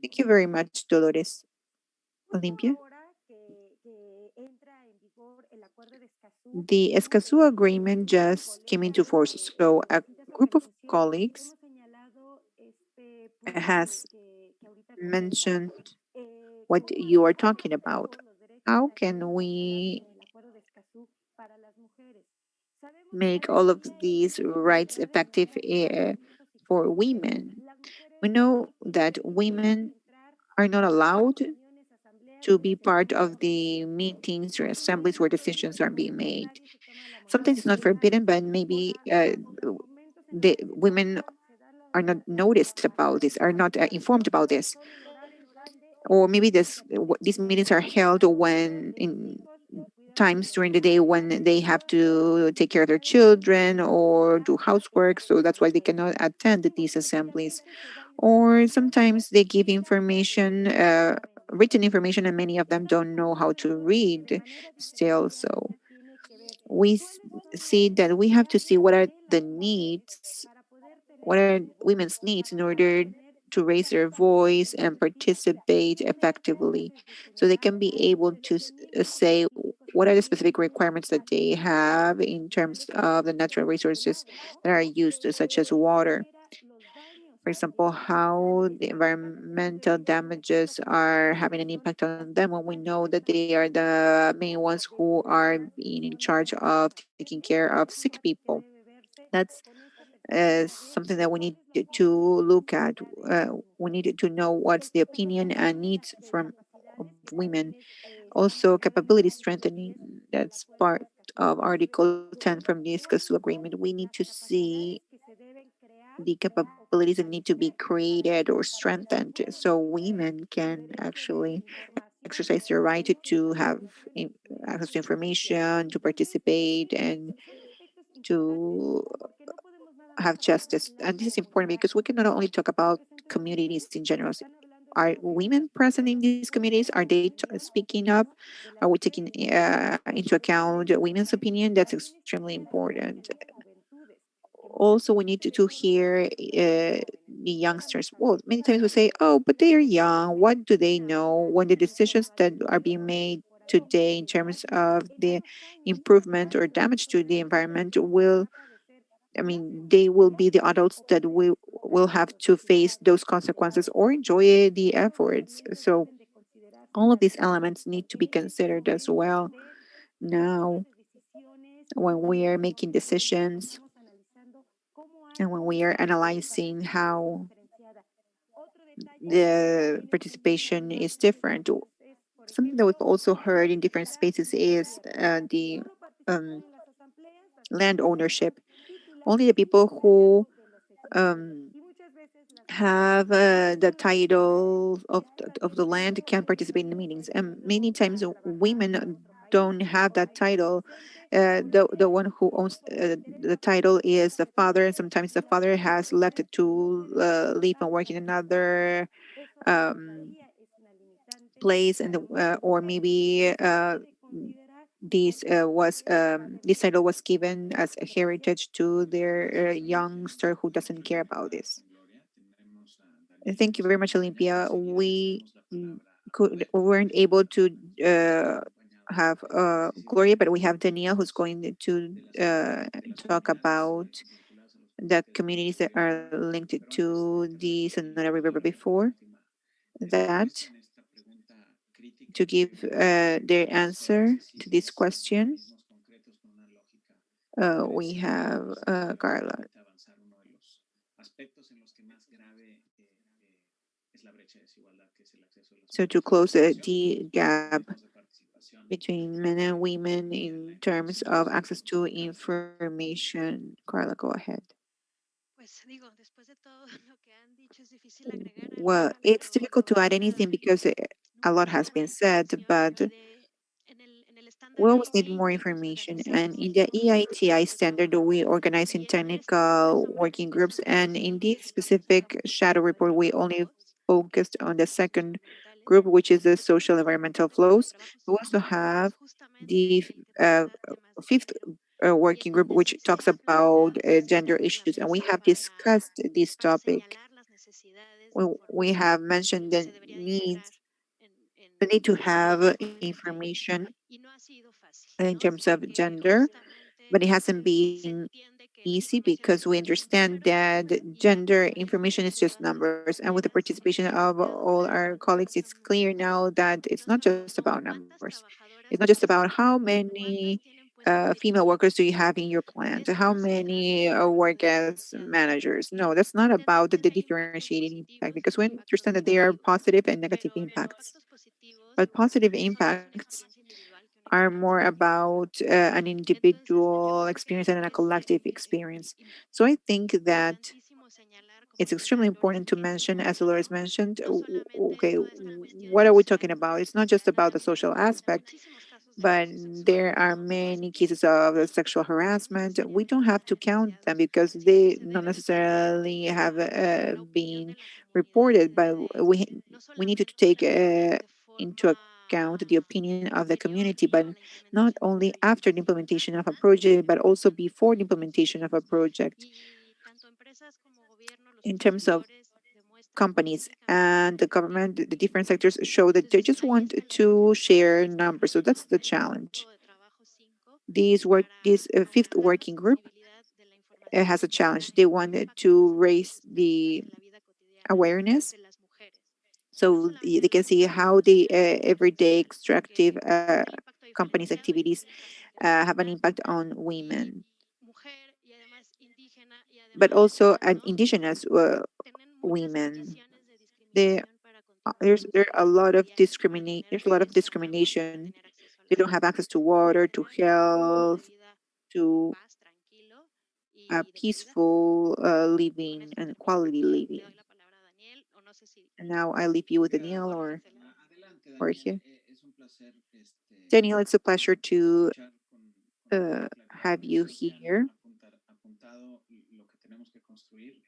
Thank you very much, Dolores. Olympia? The Eskaso Agreement just came into force. So a group of colleagues has mentioned what you are talking about. How can we make all of these rights effective for women. We know that women are not allowed to be part of the meetings or assemblies where decisions are being made. Sometimes it's not forbidden, but maybe the women are not noticed about this, are not informed about this, or maybe these meetings are held when in times during the day when they have to take care of their children or do housework, so that's why they cannot attend these assemblies. Or sometimes they give information, written information, and many of them don't know how to read still. So we see that we have to see what are the needs, what are women's needs in order to raise their voice and participate effectively, so they can be able to say what are the specific requirements that they have in terms of the natural resources that are used, such as water. For example, how the environmental damages are having an impact on them when we know that they are the main ones who are being in charge of taking care of sick people. That's something that we need to look at. We need to know what's the opinion and needs from of women. Also, capability strengthening. That's part of Article 10 from the Eskaso Agreement. We need to see the capabilities that need to be created or strengthened so women can actually exercise their right to have access to information, to participate, and to have justice. And this is important because we can not only talk about communities in general. Are women present in these communities? Are they speaking up? Are we taking into account women's opinion? That's extremely important. Also, we need to hear the youngsters. Well, many times we say, oh, but they are young. What do they know? When the decisions that are being made today in terms of the improvement or damage to the environment will, I mean, they will be the adults that will have to face those consequences or enjoy the efforts. So all of these elements need to be considered as well now when we are making decisions and when we are analyzing how the participation is different. Something that we've also heard in different spaces is the um, land ownership. Only the people who um, have the title of the land can participate in the meetings. And many times women don't have that title. The one who owns the title is the father, and sometimes the father has left it to live and work in another um, place, and or maybe this title was given as a heritage to their youngster who doesn't care about this. Thank you very much, Olympia. We weren't able to uh, have Gloria, but we have Danielle who's going to talk about the communities that are linked to the Sonora River. But before that, to give their answer to this question, we have Carla. So to close the gap between men and women in terms of access to information. Carla, go ahead. Pues digo, después de todo lo que han dicho, es difícil agregar algo, Well, la it's verdad. difficult to add anything Ahora, because a lot nunca has falta been la said, información but en el we estándar always need EITI, more nos information. And organizamos in y the hacemos EITI ejercicios standard, we organize in y en este pues technical nomás working groups. And in this nos enfocamos specific shadow report, we only todos focused on the second socioambientales. group, which is the social environmental El flows. trabajo We also es have the justamente en que tratar temas de fifth género y working en group, donde which sí se talks ha about planteado que se gender tengan las issues. And we mesas have discussed this para topic. señalar las necesidades de We información have mentioned que the se debería de needs, integrar the need to en este have documento information y no ha sido fácil, in ¿no? terms of Porque gender, but justamente it hasn't se been entiende que la easy información because es we solo understand números that y gender con la information is información just ciudadana numbers. And with the participation hemos of planteado all varios our puntos, colleagues, por it's ejemplo, clear now that it's nos not just preguntó about cuántas numbers. It's trabajadoras not just about participan, how cuántas many tienen female workers do you have in your plant? How many work as managers? No, that's not about the differentiating impact, because we understand that there are positive and negative impacts. But positive impacts are more about an individual experience and a collective experience. So I think that it's extremely important to mention, as Dolores mentioned, okay, what are we talking about? It's not just about the social aspect, but there are many cases of sexual harassment. We don't have to count them because they not necessarily have been reported, but we need to take into account the opinion of the community, but not only after the implementation of a project, but also before the implementation of a project. In terms of companies and the government, the different sectors show that they just want to share numbers. So that's the challenge. This fifth working group has a challenge. They wanted to raise the awareness so they can see how the everyday extractive companies' activities have an impact on women, but also indigenous women. They, there are a lot of discriminate. There's a lot of discrimination. They don't have access to water, to health, to peaceful living and quality living. And now I leave you with Daniel or Adelante, Jorge. Daniel. Es un placer Daniel, it's a pleasure to escuchar con toda claridad have you eso que han here. apuntado lo que tenemos que construir.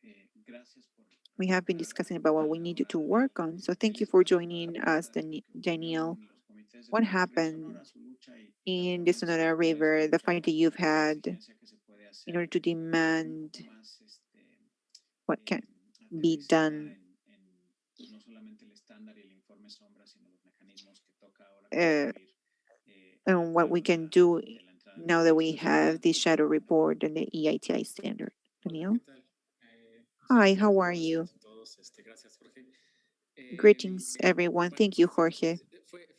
Gracias por We have been recuperar discussing about what we la needed obra to de work on. So thank you Vanessa, for por recuperar joining la us, obra que Daniel. ocurrió en los comités de What Puerto Frío happened Sonora, su lucha y in the performance Sonora para esta River, the lucha fight that por you've la had resiliencia que se puede in hacer order to demand más what can be aterrizada done no solamente el estándar y el informe sombra, sino los mecanismos que toca ahora uh, construir a lo and what we largo can do de la entrada en now that vigor we de este have the shadow tratado. report and the EITI standard. Hola, Daniel? ¿qué tal? Hi, Saludos, how are buenos you? días a todos. Gracias, Jorge. Greetings, Bien, everyone. bueno, Thank you, Jorge.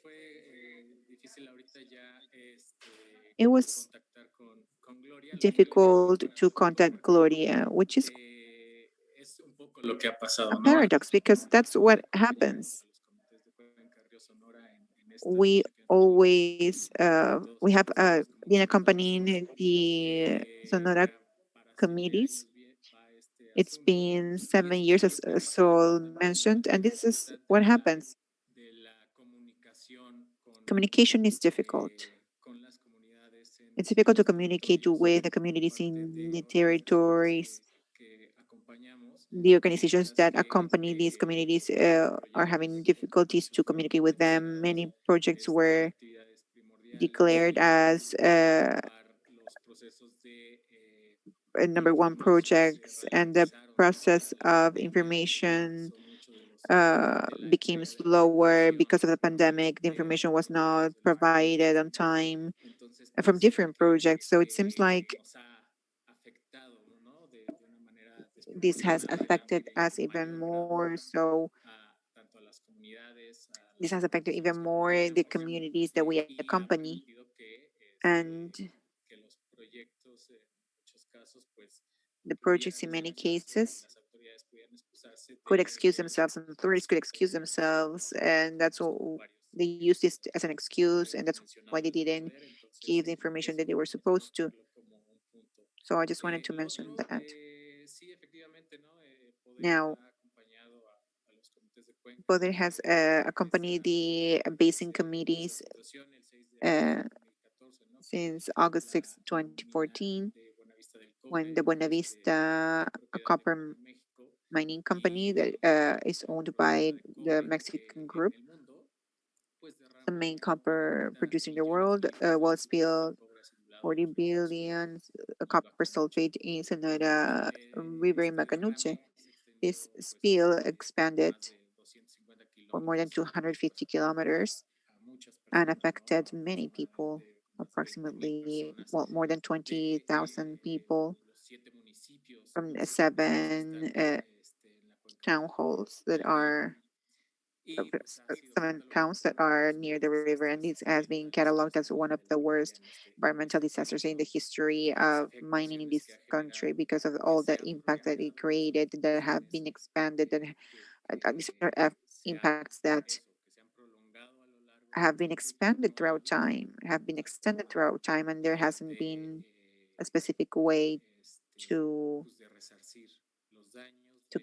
fue difícil ahorita ya It was contactar con Gloria. La llamada difficult para to hacer contact porque Gloria, which is es un poco lo que ha a pasado, ¿no? paradox because that's what A happens. los comités de Cuenca, Río Sonora en esta We lucha que han tenido always we todos have estos años, como been comentabas, accompanying the Sonora ya para 7 años committees. va este It's asunto been y 7 years, yo as creo parte Sol también mentioned, and de la this is dificultad what happens. de la comunicación Communication is difficult. con las comunidades It's en difficult to los communicate territorios with the por communities parte in de the organizaciones territories. que acompañamos, The organizations las that que accompany these communities are having desarrollamos difficulties to muchos communicate fueron with them. Many considerados projects were actividades primordiales declared as llevar los procesos de number one información se projects, and the ralentizaron process por la of pandemia, information son muchos de la became entrega de la slower because información of the pandemic. The de information was los not gobiernos de los provided países. on time Entonces, from pues creo different projects. So it seems que like nos ha afectado, ¿no? De una manera this has desproporcionada affected en us even mayor grado more. So tanto a las comunidades, a this las has affected even organizaciones que more the acompañamos communities that we y ha accompany. permitido And que los proyectos en muchos casos pues the projects pudieran in many realizarse y cases las autoridades pudieran excusarse could de excuse themselves and authorities could excuse themselves, and that's what they used this as an excuse, and that's why they didn't give the information that they were supposed to. So I just wanted to Lo mention otro, that. sí, efectivamente, ¿no? Poder Now, ha acompañado a los comités de Cuenca Poder has accompanied the basin committees situación el 6 uh, de 2014, ¿no? since August 6, La mina 2014, de Buenavista del when Cobre, the Buenavista, a propiedad de copper México, mining company y that is el owned by proyecto de the cobre Mexican en group, el mundo, pues the derrama main copper 40 producer in the millones world. de litros Well, de spilled cobre asimilado 40 en los ríos billion copper Macanuche. sulfate in Sonora River in Este Macanuche. derrame se This extendió pues spill expanded más de 250 for more than kilómetros y pues 250 afectó kilometers a muchas and personas, ¿no? affected many people, Aproximadamente más de 20,000 approximately, personas well, more than de 20,000 people los 7 municipios from principales que seven están en la cuenca town halls that del río. are seven towns that are near the river, and this has been cataloged as one of the worst environmental disasters in the history of mining in this country because of all the impact that it created that have been expanded, and these are impacts that have been expanded throughout time, have been extended throughout time, and there hasn't been a specific way to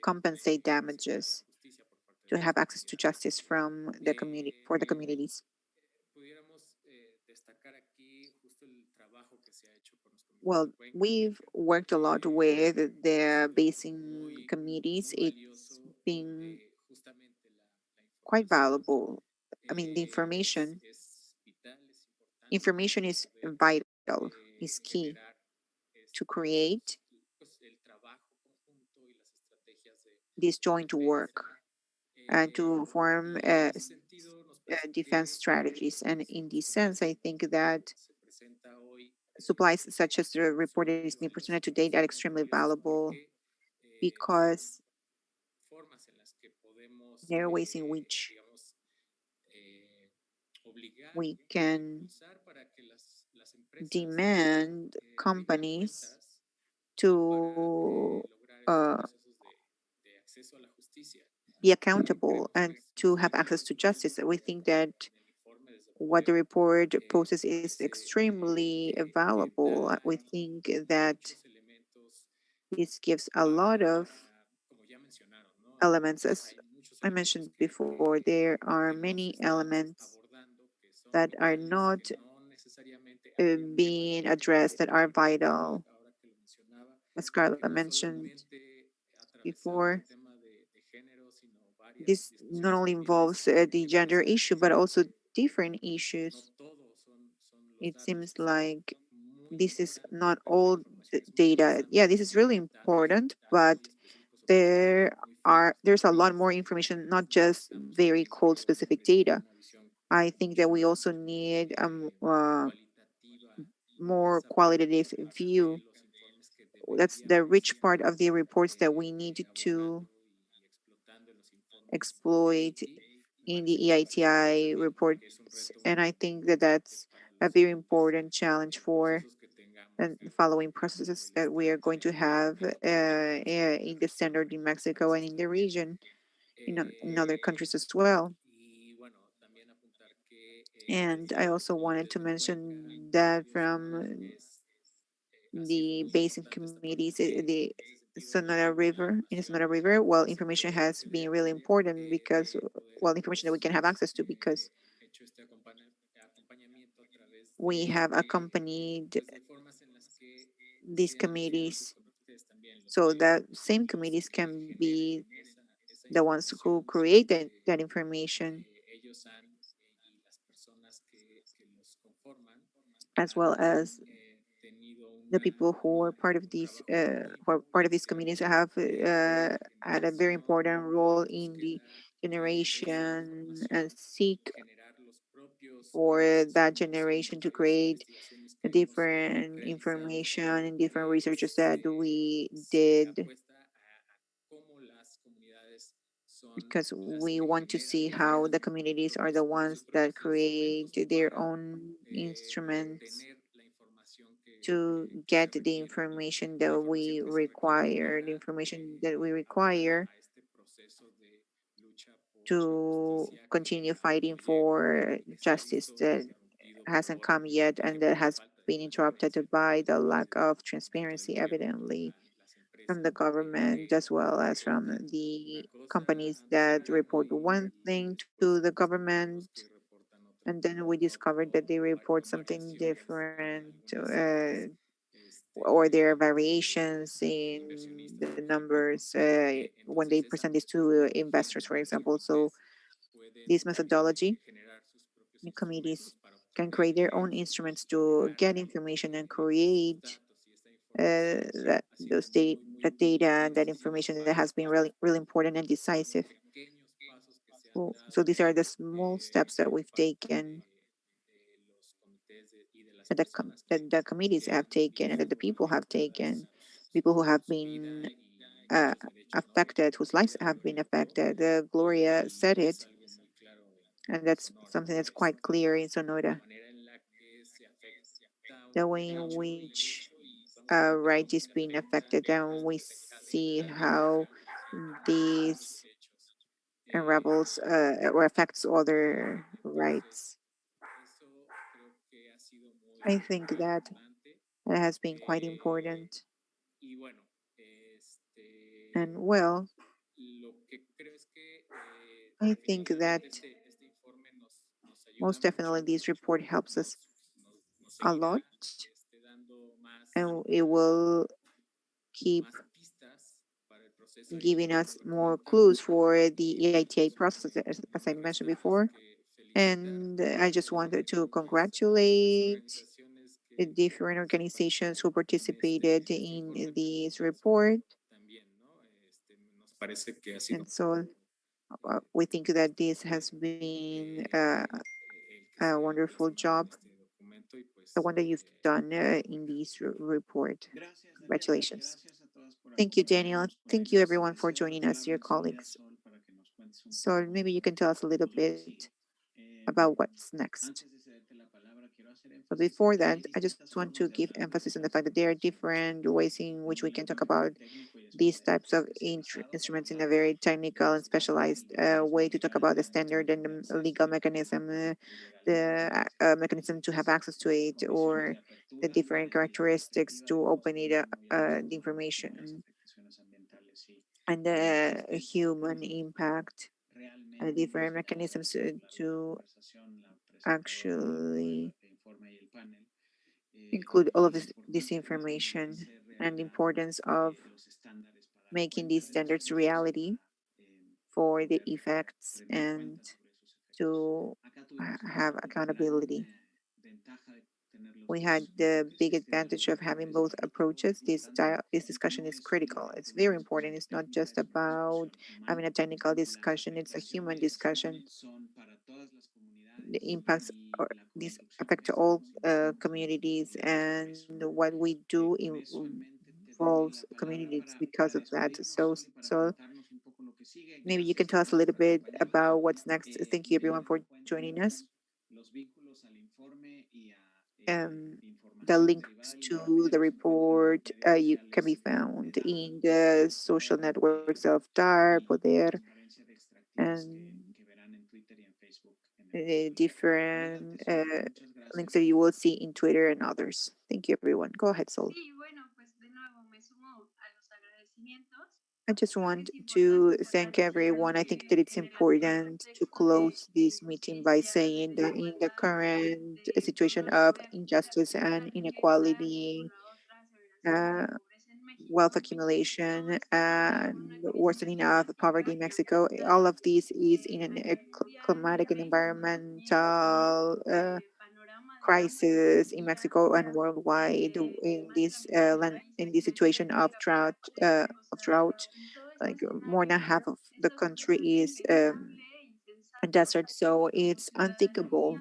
compensate damages, to have access to justice from the community for the communities. Well, we've worked a lot with the basin committees. It's been quite valuable. I mean, the information is vital, is key to create this joint work and to form defense strategies. And in this sense, I think that supplies such as the report that is being presented today are extremely valuable because there are ways in which we can demand companies to be accountable and to have access to justice. We think that what the report poses is extremely valuable. We think that this gives a lot of elements. As I mentioned before, there are many elements that are not being addressed that are vital. As Carla mentioned before, this not only involves the gender issue, but also different issues. It seems like this is not all data. Yeah, this is really important, but there's a lot more information, not just very cold specific data. I think that we also need more qualitative view. That's the rich part of the reports that we need to exploit in the EITI reports. And I think that that's a very important challenge for the following processes that we are going to have in the standard in Mexico and in the region, in other countries as well. And I also wanted to mention that from the basin committees, Sonora River, in the Sonora River, well, information has been really important because, well, information that we can have access to because we have accompanied these committees so that same committees can be the ones who create that information as well as the people who are part of these communities have had a very important role in the generation and seek for that generation to create a different information and different researches that we did because we want to see how the communities are the ones that create their own instruments to get the information that we require, to continue fighting for justice that hasn't come yet and that has been interrupted by the lack of transparency, evidently, from the government as well as from the companies that report one thing to the government. And then we discovered that they report something different. Or there are variations in the numbers when they present this to investors, for example. So this methodology, the committees can create their own instruments to get information and create that data and that information that has been really really important and decisive. So these are the small steps that we've taken, that the committees have taken, and that the people have taken, people who have been uh, affected, whose lives have been affected. Gloria said it. And that's something that's quite clear in Sonora. The way in which right is being affected, and we see how these unravels or affects other rights. I think that it has been quite important. And well, I think that most definitely this report helps us a lot, and it will keep giving us more clues for the EITA process, as I mentioned before. And I just wanted to congratulate the different organizations who participated in this report. And so we think that this has been a wonderful job, the one that you've done in this report. Congratulations. Thank you, Daniel. Thank you, everyone, for joining us, dear colleagues. So maybe you can tell us a little bit about what's next. But before that, I just want to give emphasis on the fact that there are different ways in which we can talk about these types of instruments in a very technical and specialized way to talk about the standard and the legal mechanism, the mechanism to have access to it, or the different characteristics to open it, the information, and the human impact, and different mechanisms to actually include all of this information, and the importance of making these standards reality for the effects and to have accountability. We had the big advantage of having both approaches. This discussion is critical. It's very important. It's not just about having a technical discussion, it's a human discussion. The impacts or these affect all communities, and what we do involves communities because of that. So maybe you can tell us a little bit about what's next. Thank you everyone for joining us. Um, the links to the report you can be found in the social networks of DAR, Poder, and different links that you will see in Twitter and others. Thank you, everyone. Go ahead, Sol. I just want to thank everyone. I think that it's important to close this meeting by saying that in the current situation of injustice and inequality, uh, wealth accumulation, and worsening of poverty in Mexico, all of this is in an climatic and environmental crisis in Mexico and worldwide in this in this situation of drought. Like more than half of the country is a desert, so it's unthinkable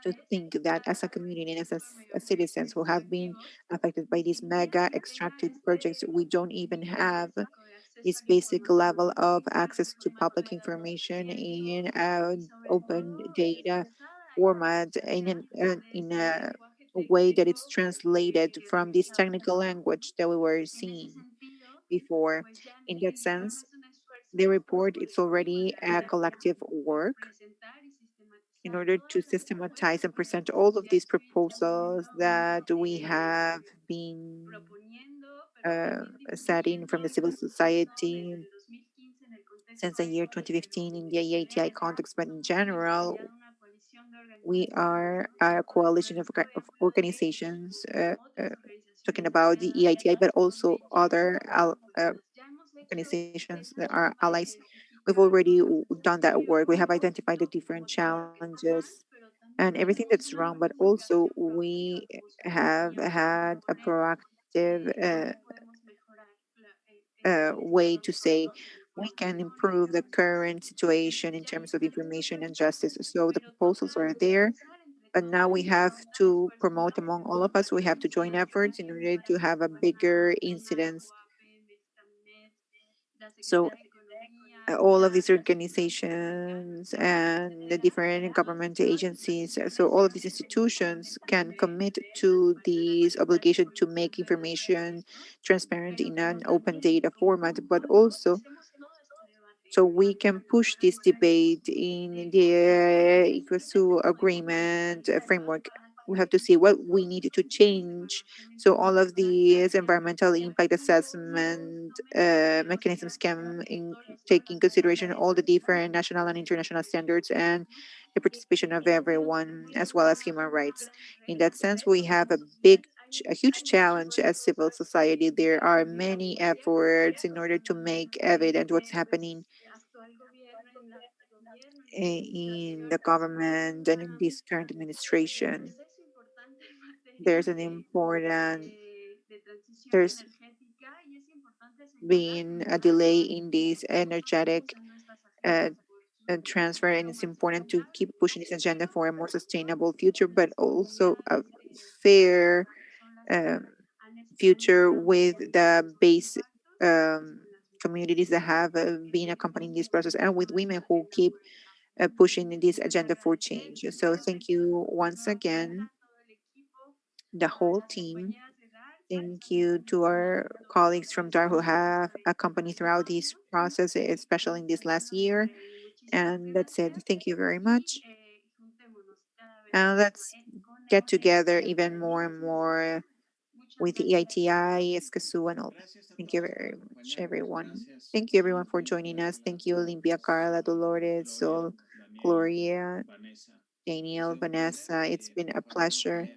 to think that as a community and as citizens who have been affected by these mega extractive projects, we don't even have this basic level of access to public information in open data format in a way that it's translated from this technical language that we were seeing before. In that sense, the report it's already a collective work in order to systematize and present all of these proposals that we have been setting from the civil society since the year 2015 in the AATI context, but in general, we are a coalition of organizations talking about the EITI, but also other organizations that are allies. We've already done that work. We have identified the different challenges and everything that's wrong, but also we have had a proactive way to say we can improve the current situation in terms of information and justice. So the proposals are there, but now we have to promote among all of us. We have to join efforts in order to have a bigger incidence. So all of these organizations and the different government agencies. So all of these institutions can commit to this obligation to make information transparent in an open data format, but also so we can push this debate in the Eskaso Agreement framework. We have to see what we need to change. So all of these environmental impact assessment mechanisms can take in consideration all the different national and international standards and the participation of everyone, as well as human rights. In that sense, we have a huge challenge as civil society. There are many efforts in order to make evident what's happening in the government and in this current administration. There's an important, there's been a delay in this energetic uh, transfer, and it's important to keep pushing this agenda for a more sustainable future, but also a fair um, future with the base communities that have been accompanying this process, and with women who keep pushing this agenda for change. So thank you once again, the whole team. Thank you to our colleagues from DAR who have accompanied throughout this process, especially in this last year. And that's it. Thank you very much. And let's get together even more and more with the EITI, Eskaso, and all. Thank you very much, everyone. Thank you, everyone, for joining us. Thank you, Olympia, Carla, Dolores, Sol, Gloria, Daniel, Vanessa. It's been a pleasure.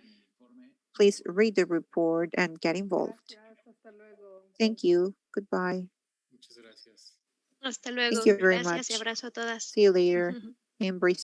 Please read the report and get involved. Thank you. Goodbye. Muchas gracias. Hasta Thank luego. you very Gracias y much. abrazo a todas. See you later. Embrace.